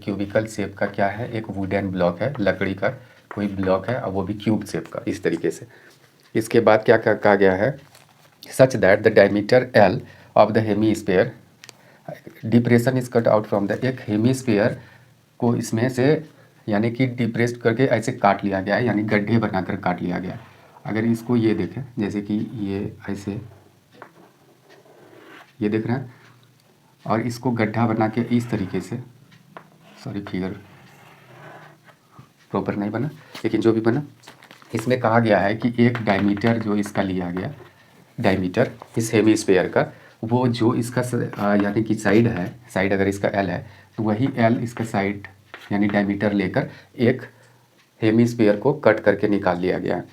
cubical shape का क्या है? एक wooden block है, लकड़ी का कोई ब्लॉक है और वो भी क्यूब शेप का, इस तरीके से। इसके बाद क्या कहा गया है? सच that the diameter l of the hemisphere depression is cut out from the, एक हेमीस्फीयर को इसमें से यानी कि डिप्रेस करके ऐसे काट लिया गया है, यानी गड्ढे बनाकर काट लिया गया है। अगर इसको ये देखें, जैसे कि ये ऐसे ये देख रहे हैं, और इसको गड्ढा बना के इस तरीके से, सॉरी फिगर प्रॉपर नहीं बना, लेकिन जो भी बना, इसमें कहा गया है कि एक डायमीटर जो इसका लिया गया, डायमीटर इस हेमीस्फीयर का, वो जो इसका यानी कि साइड है, साइड अगर इसका एल है तो वही एल इसका साइड यानी डायमीटर लेकर एक हेमीस्फीयर को कट करके निकाल लिया गया है।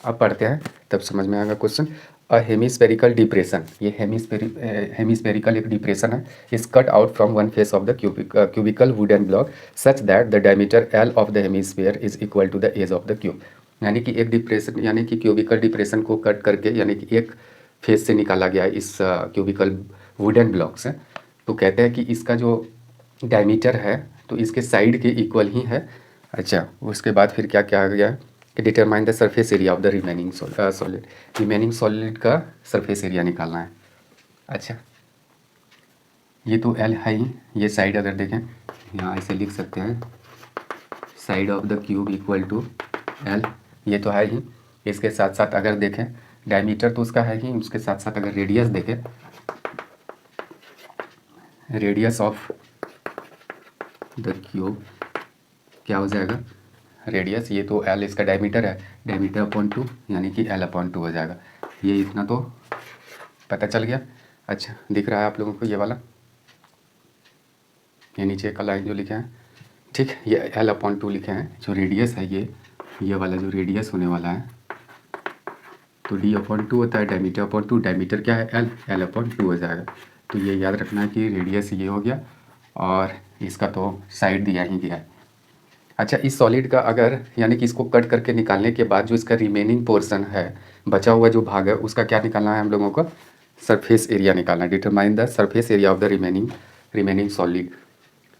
अब पढ़ते हैं तब समझ में आएगा क्वेश्चन। अ हेमीस्फेरिकल डिप्रेशन, ये हेमीस्फेरिकल एक डिप्रेशन है, is cut out from one face of the cubical wooden block such that the diameter l of the hemisphere is equal to the edge of the cube. यानी कि एक depression यानी कि cubicle depression को cut करके यानी कि एक फेस से निकाला गया है इस क्यूबिकल वुडन ब्लॉक से। तो कहते हैं कि इसका जो डायमीटर है तो इसके साइड के इक्वल ही है। अच्छा, उसके बाद फिर क्या क्या आ गया कि determine the surface area of the remaining solid, remaining solid का सरफेस एरिया निकालना है। अच्छा, ये तो एल है ही, ये साइड अगर देखें यहाँ ऐसे लिख सकते हैं, side of the cube equal to l, ये तो है ही। इसके साथ साथ अगर देखें डायमीटर तो उसका है ही, उसके साथ साथ अगर रेडियस देखें, रेडियस ऑफ द क्यूब क्या हो जाएगा? रेडियस, ये तो एल इसका डायमीटर है, डायमीटर अपॉन 2 यानी कि एल अपॉन 2 हो जाएगा। ये इतना तो पता चल गया। अच्छा, दिख रहा है आप लोगों को ये वाला, ये नीचे का लाइन जो लिखे हैं, ठीक, ये एल अपॉन 2 लिखे हैं। जो रेडियस है ये वाला जो रेडियस होने वाला है तो डी अपॉन 2 होता है, डायमीटर अपॉन 2, डायमीटर क्या है? एल अपॉन 2 हो जाएगा। तो ये याद रखना है कि रेडियस ये हो गया और इसका तो साइड दिया ही गया है। अच्छा, इस सॉलिड का अगर यानी कि इसको कट करके निकालने के बाद जो इसका रिमेनिंग पोर्शन है, बचा हुआ जो भाग है, उसका क्या निकालना है हम लोगों को? सरफेस एरिया निकालना है। Determine the surface area of the remaining solid.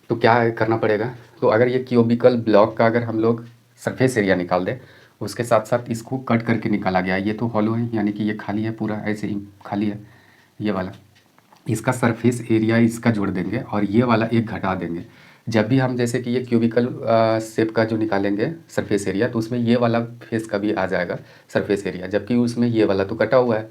तो क्या करना पड़ेगा? तो अगर ये क्यूबिकल ब्लॉक का अगर हम लोग सरफेस एरिया निकाल दें, उसके साथ साथ इसको कट करके निकाला गया है, ये तो हॉलो है यानी कि ये खाली है, पूरा ऐसे ही खाली है ये वाला, इसका सरफेस एरिया इसका जोड़ देंगे और ये वाला एक घटा देंगे। जब भी हम जैसे कि ये क्यूबिकल शेप का जो निकालेंगे सरफेस एरिया, तो उसमें ये वाला फेस का भी आ जाएगा सरफेस एरिया, जबकि उसमें ये वाला तो कटा हुआ है,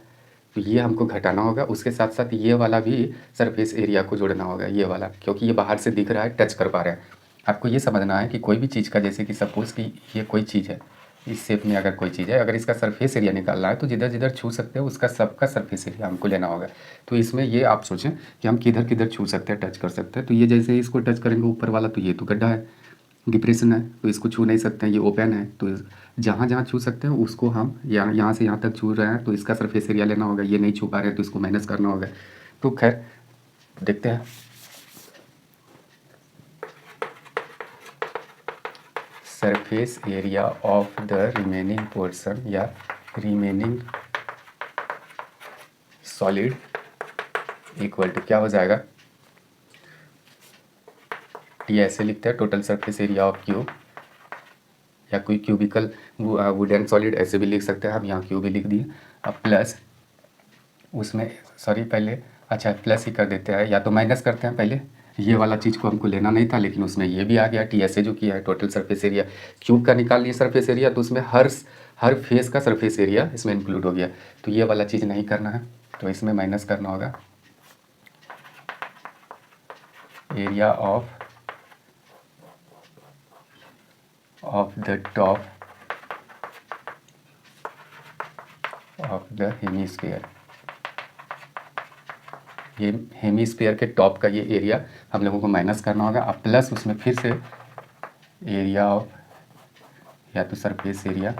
तो ये हमको घटाना होगा। उसके साथ साथ ये वाला भी सरफेस एरिया को जोड़ना होगा, ये वाला, क्योंकि ये बाहर से दिख रहा है, टच कर पा रहे हैं। आपको ये समझना है कि कोई भी चीज़ का, जैसे कि सपोज़ कि ये कोई चीज़ है, इस शेप में अगर कोई चीज़ है, अगर इसका सरफेस एरिया निकालना है तो जिधर जिधर छू सकते हैं उसका सबका सरफेस एरिया हमको लेना होगा। तो इसमें ये आप सोचें कि हम किधर किधर छू सकते हैं, टच कर सकते हैं। तो ये जैसे ही इसको टच करेंगे ऊपर वाला, तो ये तो गड्ढा है, डिप्रेशन है, तो इसको छू नहीं सकते हैं, ये ओपन है। तो जहाँ जहाँ छू सकते हैं उसको हम यहाँ से यहाँ तक छू रहे हैं तो इसका सरफेस एरिया लेना होगा, ये नहीं छू पा रहे हैं तो इसको माइनस करना होगा। तो खैर देखते हैं। Surface area of the remaining portion या रिमेनिंग सॉलिड इक्वल टू क्या हो जाएगा? टी ऐसे लिखते हैं, total surface area of cube, या कोई क्यूबिकल वुडन सॉलिड ऐसे भी लिख सकते हैं, हम यहाँ क्यूब भी लिख दिए। अब प्लस उसमें, सॉरी पहले, अच्छा प्लस ही कर देते हैं, या तो माइनस करते हैं पहले, ये वाला चीज़ को हमको लेना नहीं था लेकिन उसमें ये भी आ गया, टी ऐसे जो किया है, टोटल सरफेस एरिया क्यूब का निकाल लिए सरफेस एरिया, तो उसमें हर फेस का सरफेस एरिया इसमें इंक्लूड हो गया। तो ये वाला चीज़ नहीं करना है, तो इसमें माइनस करना होगा area of of the top of the hemisphere. ये हेमीस्फीयर के टॉप का ये एरिया हम लोगों को माइनस करना होगा, अब प्लस उसमें फिर से एरिया ऑफ, या तो सरफेस एरिया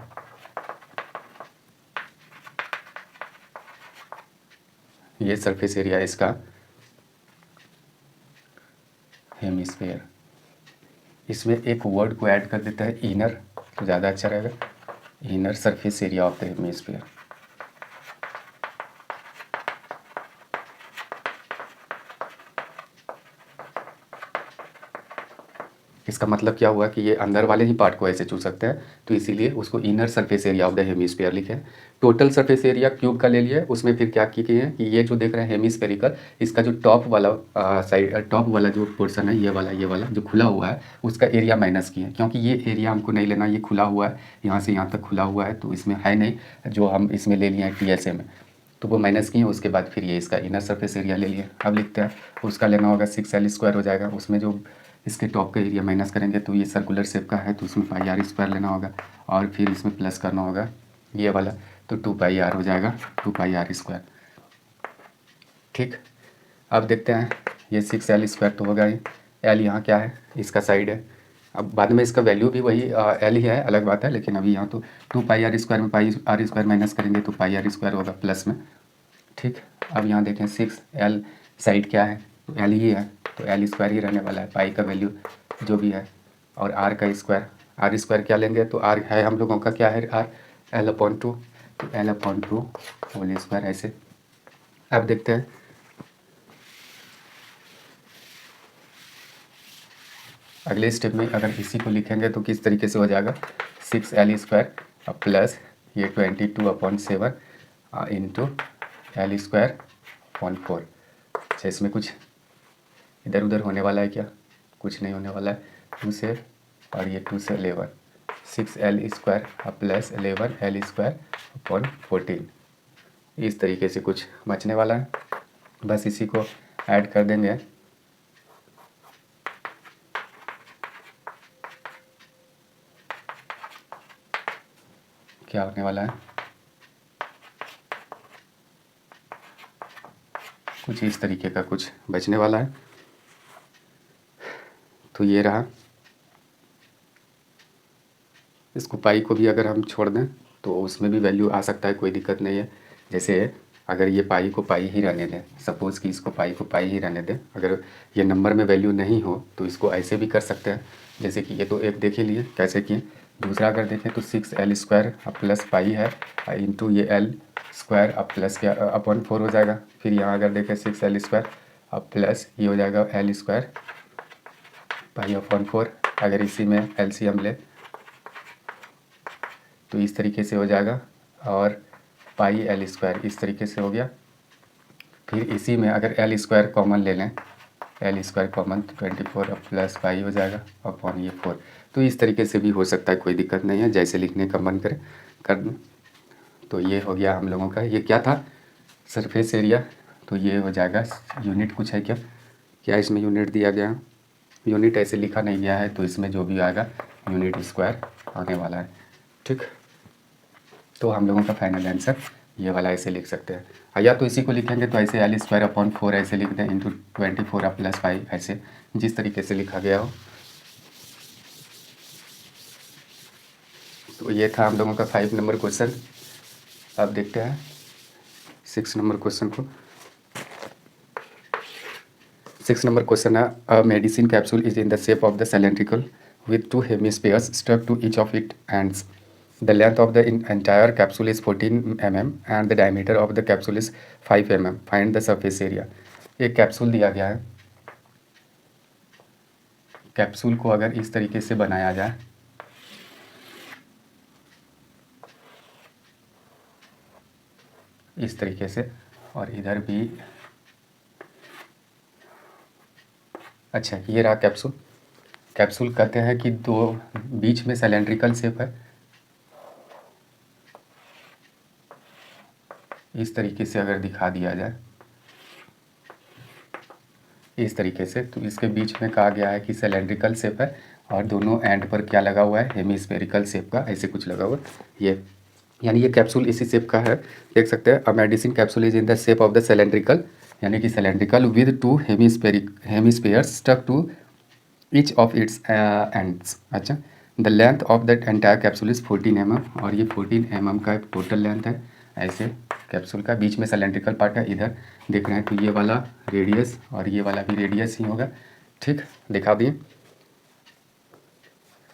ये सरफेस एरिया इसका हेमीस्फीयर। इसमें एक वर्ड को ऐड कर देता है इनर, तो ज़्यादा अच्छा रहेगा, inner surface area of the hemisphere. इसका मतलब क्या हुआ कि ये अंदर वाले ही पार्ट को ऐसे चूज सकते हैं, तो इसीलिए उसको inner surface area of the hemisphere लिखे। टोटल सरफेस एरिया क्यूब का ले लिए, उसमें फिर क्या किए हैं कि ये जो देख रहे हैं हेमीस्फेरिकल, इसका जो टॉप वाला साइड, टॉप वाला जो पोर्सन है, ये वाला जो खुला हुआ है उसका एरिया माइनस किए, क्योंकि ये एरिया हमको नहीं लेना, ये खुला हुआ है, यहाँ से यहाँ तक खुला हुआ है, तो इसमें है नहीं जो हम इसमें ले लिए हैं TSA में, तो वो माइनस किए। उसके बाद फिर ये इसका इनर सरफेस एरिया ले लिए। अब लिखते हैं, उसका लेना होगा 6L² हो जाएगा, उसमें जो इसके टॉप का एरिया माइनस करेंगे तो ये सर्कुलर शेप का है, तो उसमें πr² लेना होगा, और फिर इसमें प्लस करना होगा ये वाला, तो 2πr हो जाएगा, 2πr²। ठीक, अब देखते हैं, ये 6L² तो होगा ही, L यहाँ क्या है, इसका साइड है, अब बाद में इसका वैल्यू भी वही L ही है, अलग बात है, लेकिन अभी यहाँ तो 2πr² में πr² माइनस करेंगे तो πr² होगा प्लस में। ठीक, अब यहाँ देखें 6L साइड क्या है, तो L ही है, तो L² ही रहने वाला है, पाई का वैल्यू जो भी है, और R का स्क्वायर, R² क्या लेंगे, तो R है हम लोगों का क्या है, R L/2, तो L/2 होल स्क्वायर ऐसे। अब देखते हैं, अगले स्टेप में अगर इसी को लिखेंगे तो किस तरीके से हो जाएगा, 6L² प्लस ये 22/7 इंटू L²/4। अच्छा, इसमें कुछ इधर उधर होने वाला है क्या, कुछ नहीं होने वाला है, 2 से और ये 2 से 11, 6L² प्लस 11 L²/14, इस तरीके से कुछ बचने वाला है, बस इसी को ऐड कर देंगे। क्या होने वाला है, कुछ इस तरीके का कुछ बचने वाला है, तो ये रहा। इसको पाई को भी अगर हम छोड़ दें तो उसमें भी वैल्यू आ सकता है, कोई दिक्कत नहीं है। जैसे अगर ये पाई को पाई ही रहने दें, सपोज़ कि इसको पाई को पाई ही रहने दें, अगर ये नंबर में वैल्यू नहीं हो तो इसको ऐसे भी कर सकते हैं, जैसे कि ये तो एक देख ही लिए कैसे किए। दूसरा अगर देखें तो 6L² प्लस पाई है इंटू ये L² प्लस क्या /4 हो जाएगा। फिर यहाँ अगर देखें 6L² प्लस ये हो जाएगा L² π/4। अगर इसी में LCM ले तो इस तरीके से हो जाएगा, और πL² इस तरीके से हो गया। फिर इसी में अगर L² कॉमन ले लें, L² कॉमन, तो 24 प्लस पाई हो जाएगा अपॉन ये 4। तो इस तरीके से भी हो सकता है, कोई दिक्कत नहीं है, जैसे लिखने का मन करे कर दें। तो ये हो गया हम लोगों का, ये क्या था, सरफेस एरिया। तो ये हो जाएगा, यूनिट कुछ है क्या, क्या इसमें यूनिट दिया गया, यूनिट ऐसे लिखा नहीं गया है, तो इसमें जो भी आएगा यूनिट स्क्वायर आने वाला है। ठीक, तो हम लोगों का फाइनल आंसर ये वाला ऐसे लिख सकते हैं, या तो इसी को लिखेंगे तो ऐसे L²/4 ऐसे लिख दें इंटू 24 प्लस 5, ऐसे जिस तरीके से लिखा गया हो। तो ये था हम लोगों का 5 नंबर क्वेश्चन। अब देखते हैं 6 नंबर क्वेश्चन को। 6 नंबर क्वेश्चन है, अ medicine capsule is in the shape of the cylindrical with 2 hemispheres stuck to each of its ends. The length of the entire capsule is 14 mm and the diameter of the capsule is 5 mm. Find the surface area. एक capsule दिया गया है, capsule को अगर इस तरीके से बनाया जाए, इस तरीके से, और इधर भी, अच्छा ये रहा कैप्सूल। कैप्सूल कहते हैं कि दो बीच में सिलेंड्रिकल शेप है, इस तरीके से अगर दिखा दिया जाए इस तरीके से, तो इसके बीच में कहा गया है कि सिलेंड्रिकल शेप है और दोनों एंड पर क्या लगा हुआ है, हेमिस्फेरिकल शेप का ऐसे कुछ लगा हुआ है ये, यानी ये कैप्सूल इसी शेप का है, देख सकते हैं। A medicine capsule is in the shape of the cylindrical, यानी कि cylindrical with two hemispheres stuck to each of its ends. अच्छा, the length of that entire capsule is 14 mm, और ये 14 mm का टोटल लेंथ है ऐसे capsule का। बीच में सिलेंड्रिकल पार्ट है, इधर देख रहे हैं तो ये वाला रेडियस और ये वाला भी रेडियस ही होगा, ठीक, दिखा दिए।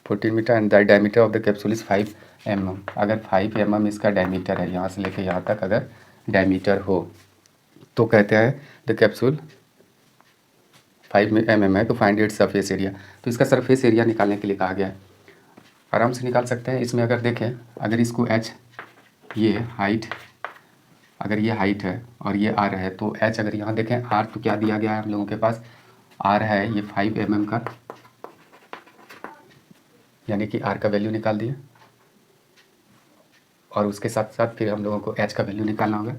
14 metre and the diameter of the capsule is 5 mm। अगर 5 mm इसका डायमीटर है, यहाँ से लेके यहाँ तक अगर डायमीटर हो तो कहते हैं द कैप्सूल 5 mm है तो फाइंड इट्स सरफेस एरिया। तो इसका सरफेस एरिया निकालने के लिए कहा गया है, आराम से निकाल सकते हैं। इसमें अगर देखें, अगर इसको एच, ये हाइट, अगर ये हाइट है और ये आर है तो एच, अगर यहाँ देखें आर तो क्या दिया गया है हम लोगों के पास, आर है ये 5 mm का, यानी कि आर का वैल्यू निकाल दिए। और उसके साथ साथ फिर हम लोगों को एच का वैल्यू निकालना होगा।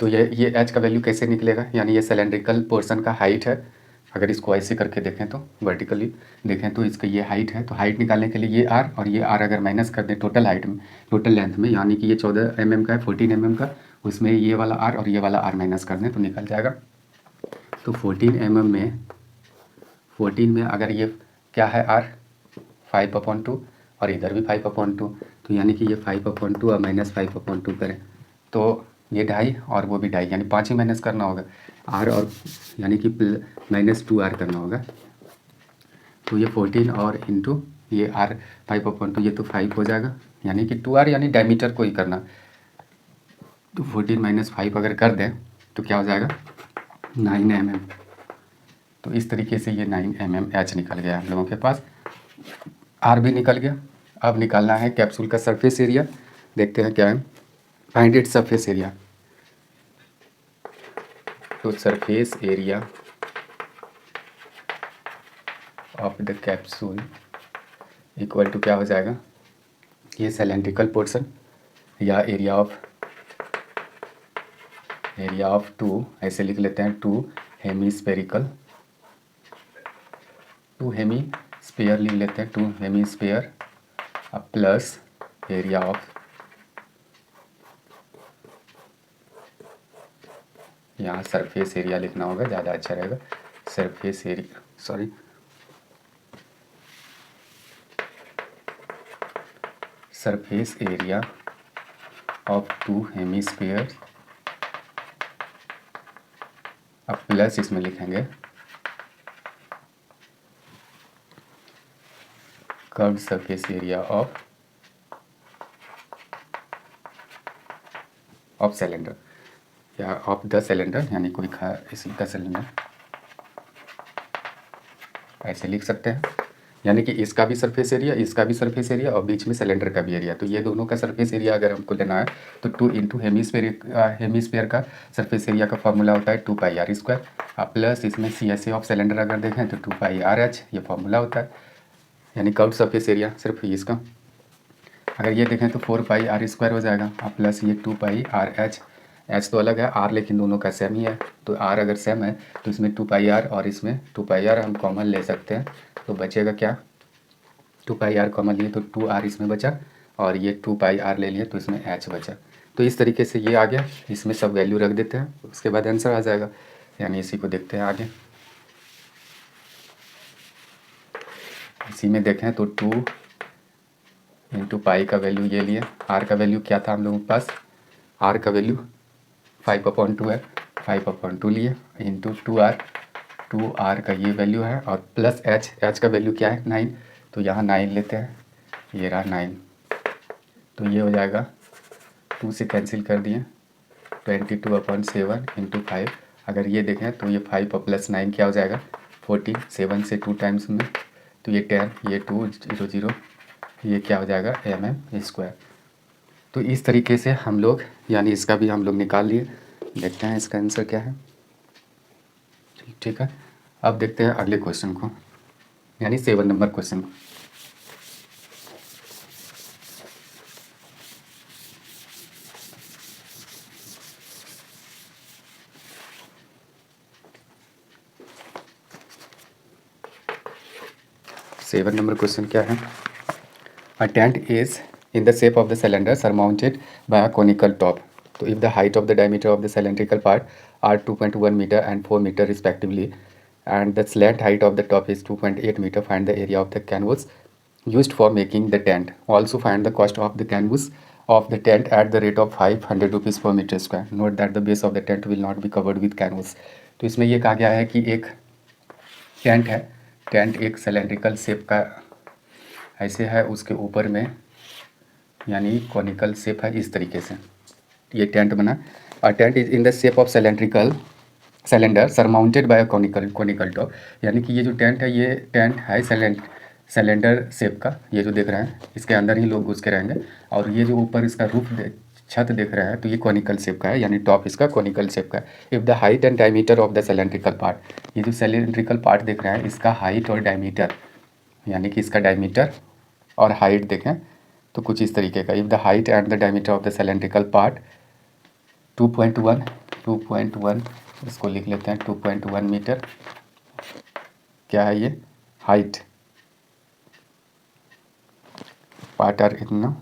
तो ये एच का वैल्यू कैसे निकलेगा, यानी ये सिलेंड्रिकल पोर्शन का हाइट है, अगर इसको ऐसे करके देखें तो वर्टिकली देखें तो इसका ये हाइट है, तो हाइट निकालने के लिए ये आर और ये आर अगर माइनस कर दें टोटल हाइट में, टोटल लेंथ में, यानी कि ये 14 mm का है, 14 mm का, उसमें ये वाला आर और ये वाला आर माइनस कर दें तो निकल जाएगा। तो 14 में अगर ये क्या है आर 5/2 और इधर भी 5/2, तो यानी कि ये 5/2 और -5/2 करें तो ये 2.5 और वो भी 2.5, यानी 5 ही माइनस करना होगा आर, और यानी कि -2r करना होगा। तो ये 14 और इंटू ये आर 5/2, ये तो 5 हो जाएगा, यानी कि 2r, यानी डायमीटर को ही करना। तो 14 - 5 अगर कर दें तो क्या हो जाएगा 9 mm। तो इस तरीके से ये 9 mm एच निकल गया हम लोगों के पास, आर भी निकल गया। अब निकालना है कैप्सूल का सरफेस एरिया, देखते हैं क्या है, फाइंड इट सरफेस एरिया। तो surface area of the capsule equal to क्या हो जाएगा, ये सिलेंड्रिकल पोर्शन या एरिया ऑफ टू, ऐसे लिख लेते हैं, टू हेमिस्फेरिकल, टू हेमिस्फीयर लिख लेते हैं, two hemisphere plus area of, यहाँ सरफेस एरिया लिखना होगा, ज़्यादा अच्छा रहेगा, surface area, sorry, surface area of two hemisphere, अब प्लस इसमें लिखेंगे curved surface area of cylinder या ऑफ द सिलेंडर, यानी कोई इसी का सिलेंडर, ऐसे लिख सकते हैं। यानी कि इसका भी सरफेस एरिया, इसका भी सरफेस एरिया और बीच में सिलेंडर का भी एरिया, तो ये दोनों का सरफेस एरिया अगर हमको लेना है तो 2 इंटू हेमिस्फीयर का सरफेस एरिया का फॉर्मूला होता है 2πr², प्लस इसमें CSA ऑफ सिलेंडर अगर देखें तो 2πrh, ये फॉर्मूला होता है, यानी कर्व्ड सरफेस एरिया सिर्फ इसका। अगर ये देखें तो 4πr² हो जाएगा, प्लस ये 2πrh, एच तो अलग है, आर लेकिन दोनों का सेम ही है, तो आर अगर सेम है तो इसमें 2πr और इसमें 2πr हम कॉमन ले सकते हैं, तो बचेगा क्या, 2πr कॉमन लिए तो 2r इसमें बचा, और ये 2πr ले लिए तो इसमें h बचा। तो इस तरीके से ये आ गया, इसमें सब वैल्यू रख देते हैं, उसके बाद आंसर आ जाएगा, यानी इसी को देखते हैं आगे। इसी में देखें तो 2 इंटू पाई का वैल्यू ये लिए, आर का वैल्यू क्या था हम लोगों के पास, आर का वैल्यू 5/2 है, 5/2 लिए इंटू 2r का ये वैल्यू है, और प्लस एच का वैल्यू क्या है 9, तो यहाँ 9 लेते हैं, ये रहा 9, तो ये हो जाएगा 2 से कैंसिल कर दिए 22/7 इंटू 5। अगर ये देखें तो ये 5 और प्लस 9 क्या हो जाएगा 14, 7 से 2 टाइम्स में तो ये 10, ये 2 0 0, ये क्या हो जाएगा mm²। तो इस तरीके से हम लोग, यानी इसका भी हम लोग निकाल लिए, देखते हैं इसका आंसर क्या है। ठीक है, अब देखते हैं अगले क्वेश्चन को, यानी 7 नंबर क्वेश्चन। 7 नंबर क्वेश्चन क्या है? A tent is in the shape of the cylinder surmounted by a conical top. So if the height of the diameter of the cylindrical part are 2.1 meter and 4 meter respectively, and the slant height of the top is 2.8 meter, find the area of the canvas used for making the tent. Also find the cost of the canvas of the tent at the rate of 500 rupees per meter square. Note that the base of the tent will not be covered with canvas. तो इसमें ये कहा गया है कि एक tent है, tent एक सिलेंड्रिकल शेप का ऐसे है, उसके ऊपर में यानी कॉनिकल शेप है इस तरीके से ये टेंट बना। और tent is in the shape of cylindrical cylinder surmounted bye conical top, यानी कि ये जो टेंट है ये टेंट है सिलेंडर शेप का। ये जो देख रहे हैं इसके अंदर ही लोग घुस के रहेंगे, और ये जो ऊपर इसका छत देख रहे हैं तो ये कॉनिकल शेप का है, यानी टॉप इसका कॉनिकल शेप का है। If the height and diameter of the cylindrical part, ये जो सिलेंड्रिकल पार्ट देख रहे हैं इसका हाइट और डायमीटर, यानी कि इसका डायमीटर और हाइट देखें तो कुछ इस तरीके का। If the height and the diameter of the cylindrical part 2.1 इसको लिख लेते हैं 2.1 मीटर। क्या है ये? हाइट। पार्ट आर इतना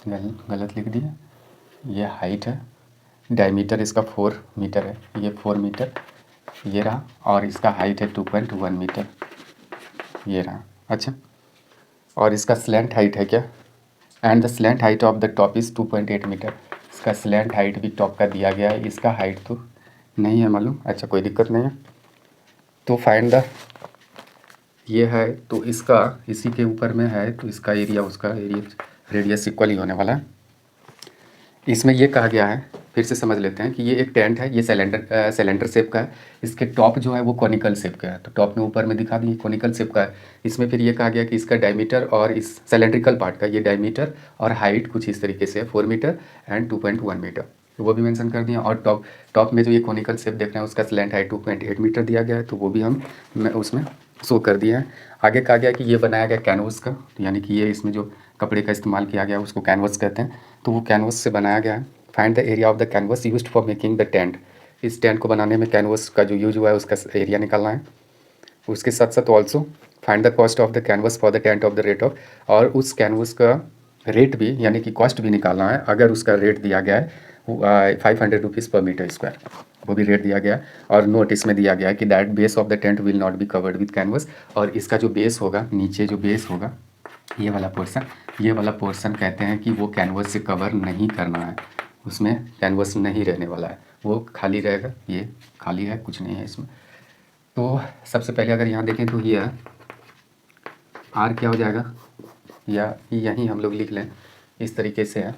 गलत लिख दिया, ये हाइट है। डायमीटर इसका 4 मीटर है, ये 4 मीटर ये रहा, और इसका हाइट है 2.1 मीटर ये रहा। अच्छा, और इसका स्लैंट हाइट है क्या? And the slant height of the top is 2.8 metre. इसका स्लैंट हाइट भी टॉप का दिया गया है, इसका हाइट तो नहीं है मालूम। अच्छा, कोई दिक्कत नहीं है। तो फाइंड द, ये है तो इसका इसी के ऊपर में है तो इसका एरिया उसका एरिया रेडियस इक्वल ही होने वाला है। इसमें ये कहा गया है, फिर से समझ लेते हैं कि ये एक टेंट है, ये सिलेंडर शेप का है। इसके टॉप जो है वो कॉनिकल शेप का है, तो टॉप में ऊपर में दिखा दिए कॉनिकल शेप का है। इसमें फिर ये कहा गया कि इसका डायमीटर और इस सिलेंड्रिकल पार्ट का ये डायमीटर और हाइट कुछ इस तरीके से है 4 मीटर एंड 2.1 मीटर, तो वो भी मेंशन कर दिया। और टॉप में जो ये कॉनिकल शेप देख रहे हैं उसका स्लैंट हाइट 2.8 मीटर दिया गया है, तो वो भी हम उसमें शो कर दिए हैं। आगे कहा गया कि ये बनाया गया कैनवस का, यानी कि ये इसमें जो कपड़े का इस्तेमाल किया गया उसको कैनवस कहते हैं, तो वो कैनवस से बनाया गया है। Find the area of the canvas used for making the tent. इस टेंट को बनाने में कैनवस का जो यूज हुआ है उसका एरिया निकालना है। उसके साथ साथ also find the cost of the canvas for the tent of the rate of, और उस कैनवस का रेट भी यानी कि कॉस्ट भी निकालना है। अगर उसका रेट दिया गया है 500 रुपीज़ पर मीटर स्क्वायर, वो भी रेट दिया गया। और नोटिस में दिया गया है कि that base of the tent will not be covered with canvas, और इसका जो बेस होगा, नीचे जो बेस होगा ये वाला पोर्शन कहते हैं कि वो कैनवस से कवर नहीं करना है, उसमें कैनवस नहीं रहने वाला है, वो खाली रहेगा। ये खाली है, कुछ नहीं है इसमें। तो सबसे पहले अगर यहाँ देखें तो ये आर क्या हो जाएगा, या यहीं हम लोग लिख लें इस तरीके से है।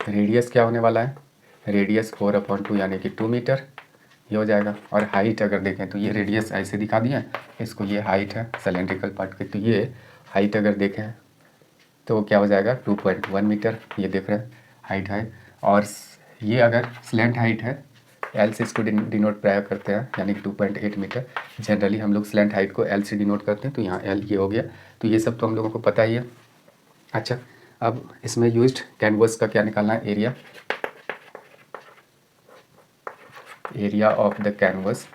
रेडियस क्या होने वाला है? रेडियस 4/2 यानी कि 2 मीटर ये हो जाएगा। और हाइट अगर देखें तो ये रेडियस ऐसे दिखा दिया, इसको ये हाइट है सिलेंड्रिकल पार्ट की, तो ये हाइट अगर देखें तो क्या हो जाएगा 2.1 मीटर, ये देख रहे हैं हाइट है। और ये अगर स्लैंट हाइट है, एल से इसको डिनोट प्राय करते हैं, यानी कि 2.8 मीटर। जनरली हम लोग स्लैंट हाइट को एल से डिनोट करते हैं, तो यहाँ एल ये हो गया। तो ये सब तो हम लोगों को पता ही है। अच्छा, अब इसमें यूज्ड कैनवस का क्या निकालना है? Area of the canvas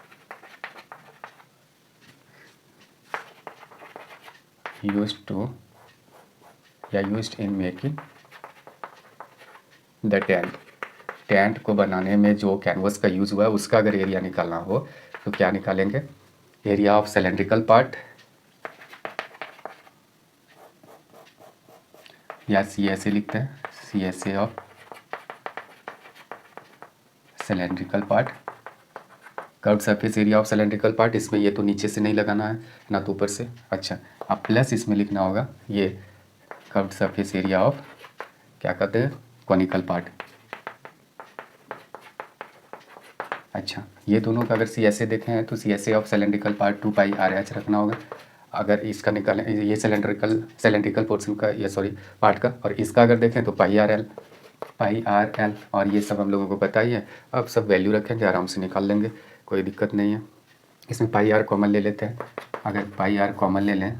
used in making the tent को बनाने में जो कैनवस का यूज़ हुआ है उसका अगर एरिया निकालना हो तो क्या निकालेंगे? एरिया ऑफ सिलेंड्रिकल पार्ट, या CSA लिखते हैं, CSA of cylindrical part. Curved surface area of cylindrical part, इसमें ये तो नीचे से नहीं लगाना है ना तो ऊपर से। अच्छा, अब प्लस इसमें लिखना होगा ये कर्व्ड सरफेस एरिया ऑफ क्या कहते हैं? Conical part. अच्छा, ये दोनों का अगर CSA देखें हैं तो CSA of cylindrical part 2πRH रखना होगा। अगर इसका निकालें ये सिलेंड्रिकल पोर्शन का, ये सॉरी पार्ट का, और इसका अगर देखें तो πRL, और ये सब हम लोगों को पता ही है। अब सब वैल्यू रखेंगे, आराम से निकाल लेंगे, कोई दिक्कत नहीं है। इसमें πR कॉमन ले लेते हैं। अगर πR कॉमन ले लें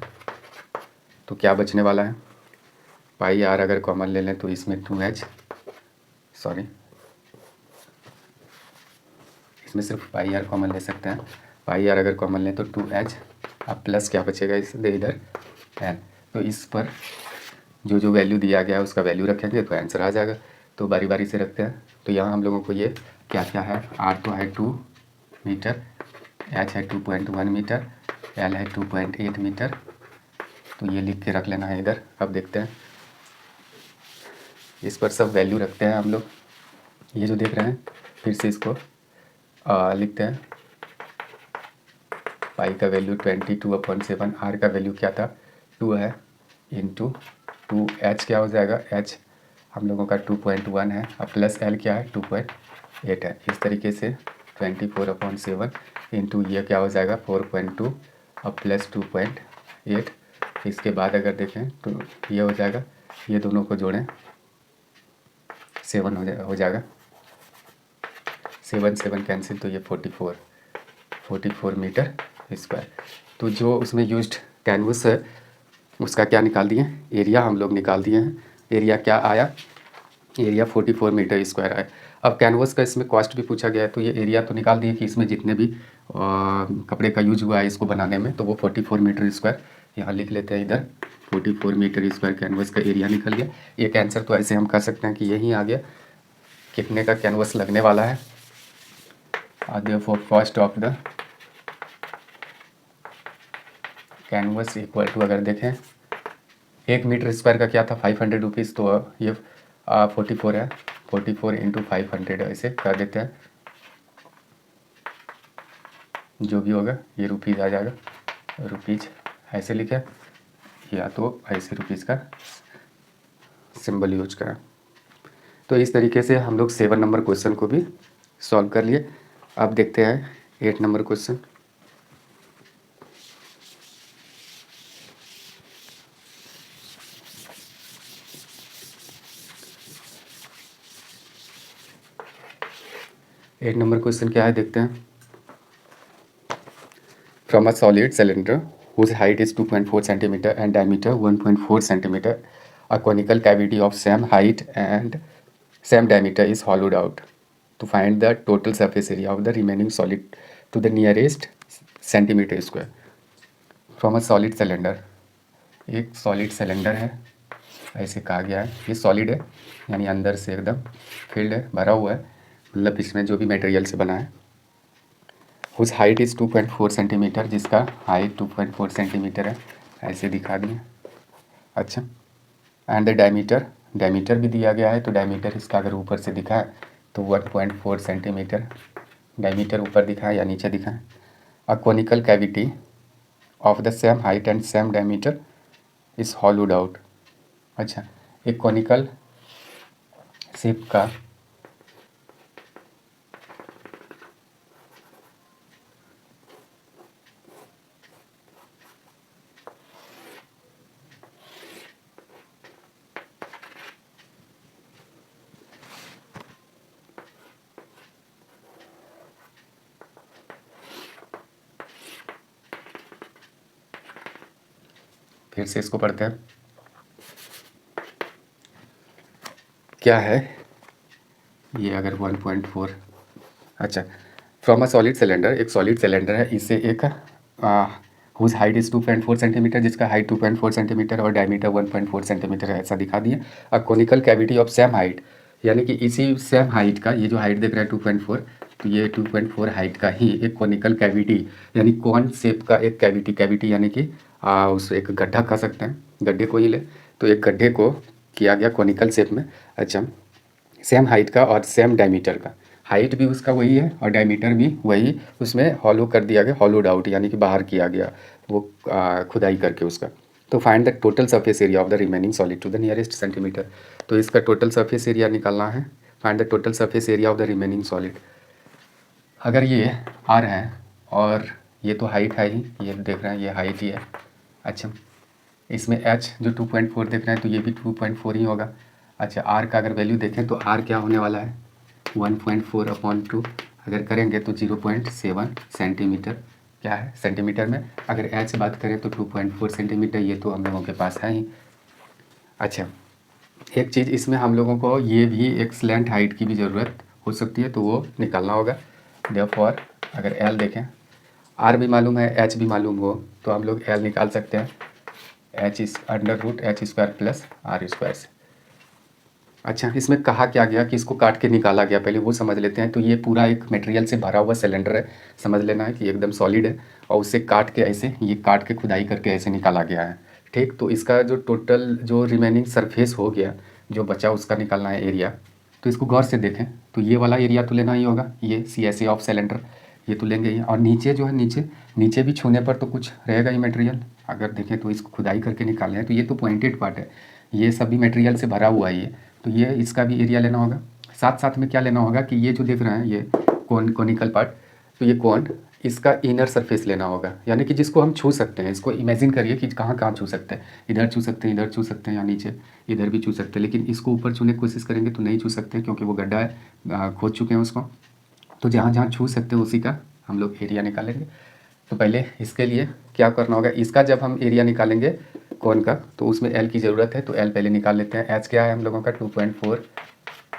तो क्या बचने वाला है? πR अगर कॉमन ले लें तो इसमें 2H, सॉरी इसमें सिर्फ πR कॉमन ले सकते हैं। πR अगर कॉमन लें तो 2H अब प्लस क्या बचेगा इधर एन। तो इस पर जो जो वैल्यू दिया गया है उसका वैल्यू रखेंगे तो आंसर आ जाएगा। तो बारी बारी से रखते हैं। तो यहाँ हम लोगों को ये क्या क्या है, आर तो है 2 मीटर, एच है 2.1 मीटर, एल है 2.8 मीटर। तो ये लिख के रख लेना है इधर। अब देखते हैं, इस पर सब वैल्यू रखते हैं हम लोग। ये जो देख रहे हैं फिर से इसको लिखते हैं। पाई का वैल्यू 22/7, आर का वैल्यू क्या था 2 है, इंटू 2, एच क्या हो जाएगा, एच हम लोगों का 2.1 है, अब प्लस एल क्या है 2.8 है। इस तरीके से 24/7 इंटू ये क्या हो जाएगा 4.2 और प्लस 2.8। इसके बाद अगर देखें तो ये हो जाएगा, ये दोनों को जोड़ें 7 हो जाएगा, 7 7 कैंसिल, तो ये 44 मीटर स्क्वायर। तो जो उसमें यूज्ड कैनवस है उसका क्या निकाल दिए, एरिया हम लोग निकाल दिए हैं। एरिया क्या आया, एरिया 44 मीटर स्क्वायर आया। अब कैनवस का इसमें कॉस्ट भी पूछा गया है, तो ये एरिया तो निकाल दिए कि इसमें जितने भी कपड़े का यूज हुआ है इसको बनाने में, तो वो 44 मीटर स्क्वायर यहाँ लिख लेते हैं इधर। 44 मीटर स्क्वायर कैनवस का एरिया निकल गया। एक आंसर तो ऐसे हम कर सकते हैं कि यही आ गया, कितने का कैनवस लगने वाला है। Therefore cost of the canvas equal to, अगर देखें 1 मीटर स्क्वायर का क्या था 500 रुपीज़, तो ये 44 है, 44 इंटू 500 ऐसे कर देते हैं, जो भी होगा ये रुपीज़ आ जाएगा, रुपीज़ ऐसे लिखे या तो ऐसे रुपीज़ का सिंबल यूज करें। तो इस तरीके से हम लोग 7 नंबर क्वेश्चन को भी सॉल्व कर लिए। अब देखते हैं 8 नंबर क्वेश्चन। एट नंबर क्वेश्चन क्या है देखते हैं। From a solid cylinder whose height is 2.4 centimeter and diameter 1.4 centimeter, a conical cavity of same height and same diameter is hollowed out. To find the total surface area of the remaining solid to the nearest centimeter square. From a solid cylinder, एक solid cylinder है ऐसे कहा गया है, ये solid है यानी अंदर से एकदम फिल्ड है, भरा हुआ है, मतलब इसमें जो भी मटेरियल से बना है। उस हाइट इज़ 2.4 सेंटीमीटर, जिसका हाइट 2.4 सेंटीमीटर है, ऐसे दिखा दिए। अच्छा, एंड द डायमीटर, डायमीटर भी दिया गया है, तो डायमीटर इसका अगर ऊपर से दिखा है तो 1.4 सेंटीमीटर डायमीटर ऊपर दिखा है या नीचे दिखा है। A conical cavity of the same height and same diameter is hollowed out. अच्छा, एक कोनिकल शेप का फिर से इसको पढ़ते हैं, क्या है ये अगर 1.4। अच्छा, फ्रॉम अ सॉलिड सिलेंडर, एक सॉलिड सिलेंडर है, इससे एक हुज हाइट इज़ 2.4 सेंटीमीटर, जिसका हाइट 2.4 सेंटीमीटर और डायमीटर 1.4 सेंटीमीटर है, ऐसा दिखा दिए। A conical cavity of same height, यानी कि इसी सेम हाइट का, ये जो हाइट देख रहा है 2.4, तो ये 2.4 हाइट का ही एक कोनिकल कैविटी यानी कौन शेप का एक कैविटी, कैविटी यानी कि उस एक गड्ढा कह सकते हैं, गड्ढे को ही ले, तो एक गड्ढे को किया गया कोनिकल शेप में। अच्छा, सेम हाइट का और सेम डायमीटर का, हाइट भी उसका वही है और डायमीटर भी वही, उसमें हॉलो कर दिया गया, हॉलोड आउट यानी कि बाहर किया गया वो खुदाई करके उसका। तो find the total surface area of the remaining solid to the nearest centimetre. तो इसका टोटल सरफेस एरिया निकालना है। Find the total surface area of the remaining solid. अगर ये आर है और ये तो हाइट है ही, ये देख रहे हैं ये हाइट ही है। अच्छा, इसमें एच जो 2.4 देख रहे हैं तो ये भी 2.4 ही होगा। अच्छा, आर का अगर वैल्यू देखें तो आर क्या होने वाला है 1.4/2, अगर करेंगे तो 0.7 सेंटीमीटर क्या है सेंटीमीटर में। अगर एच बात करें तो 2.4 सेंटीमीटर, ये तो हम लोगों के पास है ही। अच्छा, एक चीज़ इसमें हम लोगों को ये भी एक स्लैंट हाइट की भी ज़रूरत हो सकती है, तो वो निकालना होगा। देयरफॉर अगर एल देखें, आर भी मालूम है, एच भी मालूम हो तो हम लोग एल निकाल सकते हैं, H is under root H square plus are square से। अच्छा, इसमें कहा क्या गया कि इसको काट के निकाला गया, पहले वो समझ लेते हैं। तो ये पूरा एक मटेरियल से भरा हुआ सिलेंडर है, समझ लेना है कि एकदम सॉलिड है, और उसे काट के ऐसे, ये काट के खुदाई करके ऐसे निकाला गया है। ठीक, तो इसका जो टोटल जो रिमेनिंग सरफेस हो गया, जो बचा उसका निकालना है एरिया। तो इसको गौर से देखें तो ये वाला एरिया तो लेना ही होगा, ये CSA ऑफ सिलेंडर, ये तो लेंगे ही। और नीचे जो है, नीचे नीचे भी छूने पर तो कुछ रहेगा ही मटेरियल। अगर देखें तो इसको खुदाई करके निकाले हैं तो ये तो पॉइंटेड पार्ट है, ये सभी मटेरियल से भरा हुआ है ये, तो ये इसका भी एरिया लेना होगा। साथ साथ में क्या लेना होगा कि ये जो देख रहे हैं ये कोनिकल पार्ट, तो ये कोन, इसका इनर सरफेस लेना होगा, यानी कि जिसको हम छू सकते हैं। इसको इमेजिन करिए कि कहाँ कहाँ छू सकते हैं, इधर छू सकते हैं, इधर छू सकते हैं, या नीचे इधर भी छू सकते हैं। लेकिन इसको ऊपर छूने की कोशिश करेंगे तो नहीं छू सकते क्योंकि वो गड्ढा है, खोद चुके हैं उसको। तो जहाँ जहाँ छू सकते हैं उसी का हम लोग एरिया निकालेंगे। तो पहले इसके लिए क्या करना होगा, इसका जब हम एरिया निकालेंगे कौन का, तो उसमें एल की ज़रूरत है, तो एल पहले निकाल लेते हैं। एच क्या है हम लोगों का 2.4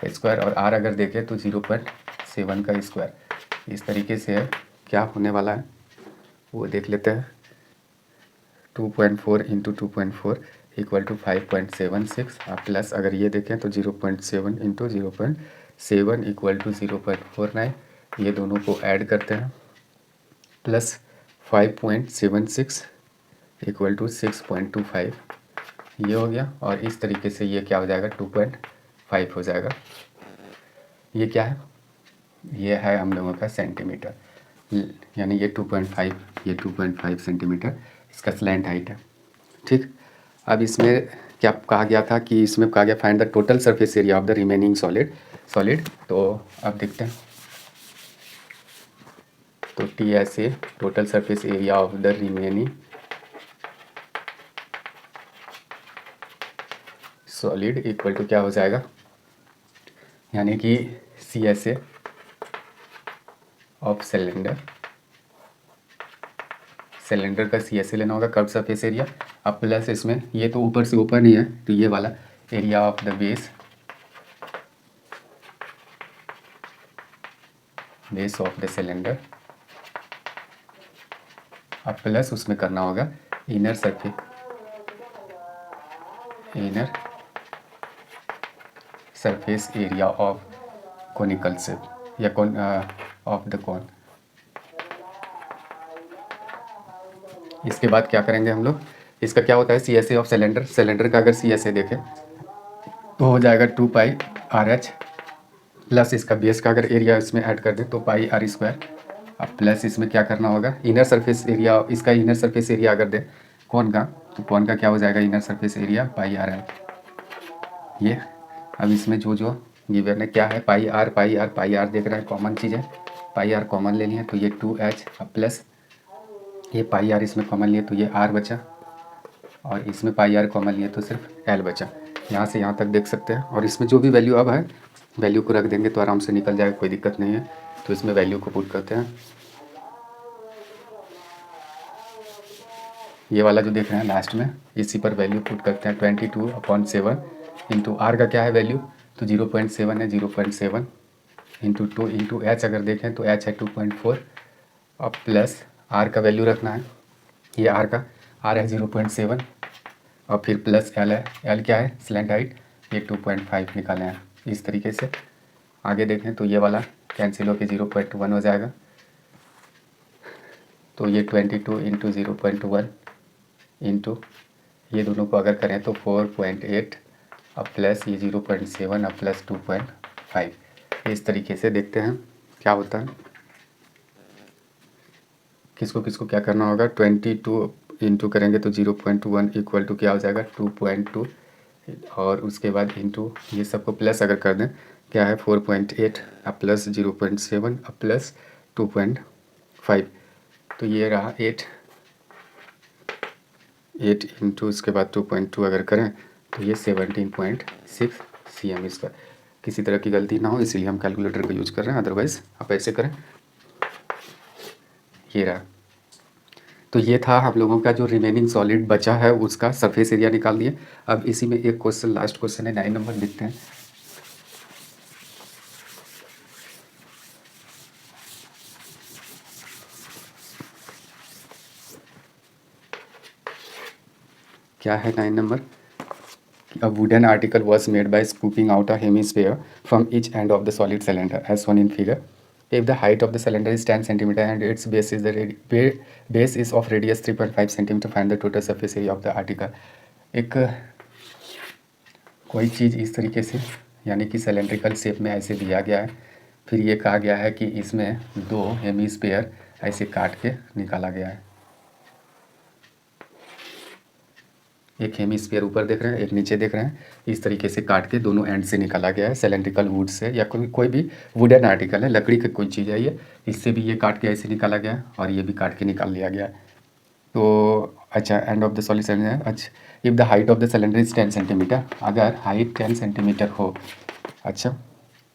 स्क्वायर, और आर अगर देखें तो 0.7 का स्क्वायर। इस तरीके से है, क्या होने वाला है वो देख लेते हैं। 2.4 इंटू 2.4 इक्वल टू 5.76, प्लस अगर ये देखें तो 0.7 इंटू 0.7 इक्वल टू 0.49, ये दोनों को ऐड करते हैं, प्लस 5.76 इक्वल टू 6.25, ये हो गया। और इस तरीके से ये क्या हो जाएगा, 2.5 हो जाएगा। ये क्या है, ये है हम लोगों का सेंटीमीटर, यानी ये 2.5, ये 2.5 सेंटीमीटर इसका स्लैंट हाइट है। ठीक, अब इसमें क्या कहा गया था कि इसमें कहा गया find the total surface area of the remaining solid. तो अब देखते हैं, तो TSA total surface area of the remaining solid equal to क्या हो जाएगा, यानी कि CSA ऑफ सिलेंडर का CSA लेना होगा, कर्व सरफेस एरिया। अब प्लस इसमें ये तो ऊपर से ऊपर नहीं है, तो ये वाला area of the base of the cylinder. अब प्लस उसमें करना होगा inner surface area of conical shape, या कौन ऑफ द कौन। इसके बाद क्या करेंगे हम लोग, इसका क्या होता है CSA ऑफ सिलेंडर का अगर CSA देखें तो हो जाएगा 2πRH, प्लस इसका बेस का अगर एरिया इसमें ऐड कर दें तो πr स्क्वायर। अब प्लस इसमें क्या करना होगा, इनर सरफेस एरिया, इसका इनर सरफेस एरिया अगर दें कौन का, तो कौन का क्या हो जाएगा इनर सरफेस एरिया πRL। ये अब इसमें जो जो गिवन है क्या है, पाई आर देख रहे हैं, कॉमन चीज़ है, πr कॉमन ले लिए तो ये 2H, अब प्लस ये πr इसमें कॉमन लिए तो ये r बचा, और इसमें πr कॉमन लिए तो सिर्फ l बचा। यहाँ से यहाँ तक देख सकते हैं, और इसमें जो भी वैल्यू अब है, वैल्यू को रख देंगे तो आराम से निकल जाएगा, कोई दिक्कत नहीं है। तो इसमें वैल्यू को पुट करते हैं, ये वाला जो देख रहे हैं लास्ट में, इसी पर वैल्यू पुट करते हैं 22/7 इंटू आर का क्या है वैल्यू, तो 0.7 है, 0.7 इंटू 2 इंटू एच अगर देखें तो एच है 2.4, और प्लस आर का वैल्यू रखना है, ये आर है 0.7, और फिर प्लस एल है, एल क्या है स्लैंट हाइट, ये 2.5 निकाले हैं। इस तरीके से आगे देखें तो ये वाला कैंसिल होकर 0.1 हो जाएगा, तो ये 22 इंटू 0.1 इंटू ये दोनों को अगर करें तो 4.8, अब प्लस ये 0.7, अब प्लस 2.5। इस तरीके से देखते हैं क्या होता है, किसको किसको क्या करना होगा। 22 इंटू करेंगे तो 0.1 इक्वल टू क्या हो जाएगा 2.2, और उसके बाद इंटू ये सबको प्लस अगर कर दें क्या है 4.8, अब प्लस 0.7, अब प्लस 2.5, तो ये रहा 8 इंटू उसके बाद 2.2 अगर करें तो ये 17.6 cm स्क्वायर। किसी तरह की गलती ना हो इसीलिए हम कैलकुलेटर का यूज कर रहे हैं, अदरवाइज़ आप ऐसे करें। ये रहा, तो ये था हम लोगों का जो रिमेनिंग सॉलिड बचा है उसका सरफेस एरिया निकाल दिए। अब इसी में एक क्वेश्चन, लास्ट क्वेश्चन है 9 नंबर, देखते हैं। क्या है 9 number? A wooden article was made by scooping out a hemisphere from each end of the solid cylinder as shown in figure. If the height of the cylinder is 10 cm and its base is base is of radius 3.5 cm, find the total surface area of the article. एक कोई चीज़ इस तरीके से यानी कि cylindrical shape में ऐसे दिया गया है, फिर ये कहा गया है कि इसमें 2 हेमिस्फीयर ऐसे काट के निकाला गया है। एक हेमिस्फीयर ऊपर देख रहे हैं, एक नीचे देख रहे हैं, इस तरीके से काट के दोनों एंड से निकाला गया है सिलेंड्रिकल वुड से, या कोई भी वुडन आर्टिकल है, लकड़ी की कोई चीज़ है ये, इससे भी ये काट के ऐसे निकाला गया है और ये भी काट के निकाल लिया गया है। तो अच्छा, end of the solid cylinder. अच्छा, if the height of the cylinder is 10 centimetre, अगर हाइट 10 सेंटीमीटर हो, अच्छा,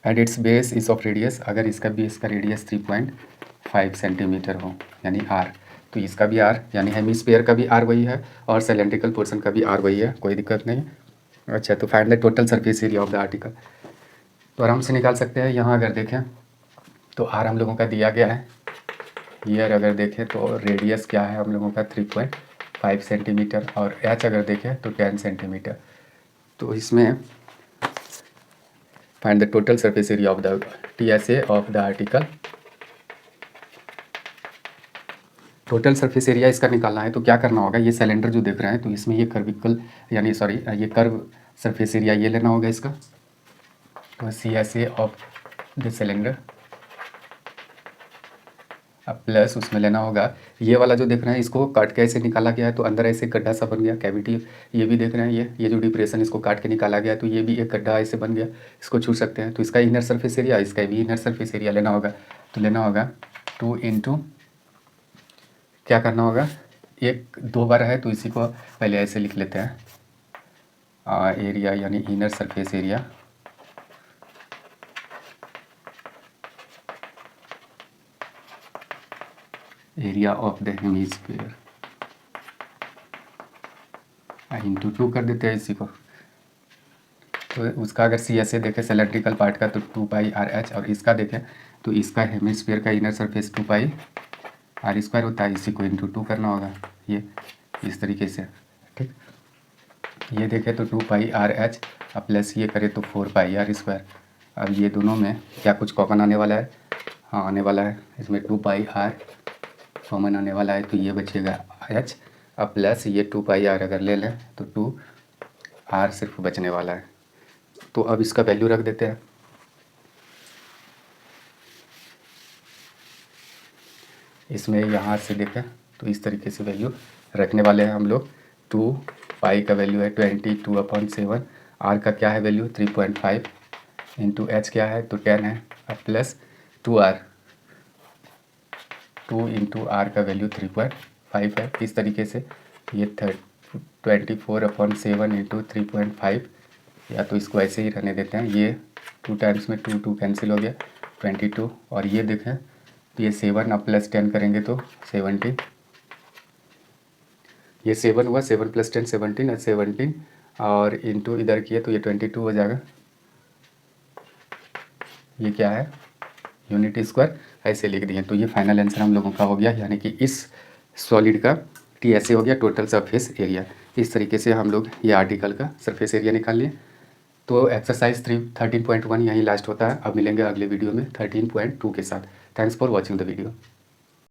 and its base is of radius, अगर इसका बेस का रेडियस 3.5 सेंटीमीटर हो यानी आर, तो इसका भी आर यानी हेमिस्फीयर का भी आर वही है और सिलेंड्रिकल पोर्शन का भी आर वही है, कोई दिक्कत नहीं। अच्छा, तो find the total surface area of the article, तो आराम से निकाल सकते हैं। यहाँ अगर देखें तो आर हम लोगों का दिया गया है, ईयर अगर देखें तो रेडियस क्या है हम लोगों का 3.5 सेंटीमीटर, और एच अगर देखें तो 10 सेंटीमीटर। तो इसमें find the total surface area of the TSA of the article. Total surface area इसका निकालना है तो क्या करना होगा, ये सिलेंडर जो देख रहे हैं तो इसमें ये कर्विकल यानी सॉरी ये कर्व सरफेस एरिया ये लेना होगा इसका, तो CSA ऑफ द सिलेंडर अब प्लस उसमें लेना होगा ये वाला जो देख रहे हैं इसको काट के ऐसे निकाला गया है तो अंदर ऐसे गड्ढा सा बन गया कैविटी, ये भी देख रहे हैं ये जो डिप्रेशन इसको काट के निकाला गया तो ये भी एक गड्ढा ऐसे बन गया, इसको छू सकते हैं। तो इसका इनर सरफेस एरिया, इसका भी इनर सरफेस एरिया लेना होगा, तो लेना होगा 2 इंटू क्या करना होगा, एक 2 बार है तो इसी को पहले ऐसे लिख लेते हैं, एरिया यानी inner surface area area of the hemisphere into 2 कर देते हैं इसी को। तो उसका अगर CSA देखें सिलेंड्रिकल पार्ट का तो 2πr/h, और इसका देखें तो इसका हेमिस्फीयर का इनर सरफेस 2πr² होता है, इसी को इंटू 2 करना होगा, ये इस तरीके से, ठीक। ये देखें तो 2πr/h अब प्लस ये करें तो 4πr²। अब ये दोनों में क्या कुछ कॉमन आने वाला है, हाँ आने वाला है, इसमें 2πr कॉमन आने वाला है तो ये बचेगा h, अब प्लस ये 2πr अगर ले लें तो 2r सिर्फ बचने वाला है। तो अब इसका वैल्यू रख देते हैं, इसमें यहाँ से देखें तो इस तरीके से वैल्यू रखने वाले हैं हम लोग। 2π का वैल्यू है 22/7, r का क्या है वैल्यू 3.5 इंटू h क्या है तो 10 है, अब प्लस 2r, 2 इंटू आर का वैल्यू 3.5 है। इस तरीके से ये 24/7 इंटू 3.5, या तो इसको ऐसे ही रहने देते हैं, ये 2 टाइम्स में 2 कैंसिल हो गया 22, और ये देखें तो ये 7 अब प्लस 10 करेंगे तो 17, ये 7 हुआ, 7 + 10 17 और 17 और इंटू इधर किए तो ये 22 हो जाएगा। ये क्या है यूनिट स्क्वायर, ऐसे लिख दिए। तो ये फाइनल आंसर हम लोगों का हो गया, यानी कि इस सॉलिड का TSA हो गया टोटल सरफेस एरिया। इस तरीके से हम लोग ये आर्टिकल का सरफेस एरिया निकाल लिए। तो एक्सरसाइज 13.1 यहीं लास्ट होता है। अब मिलेंगे अगले वीडियो में 13.2 के साथ। Thanks for watching the video.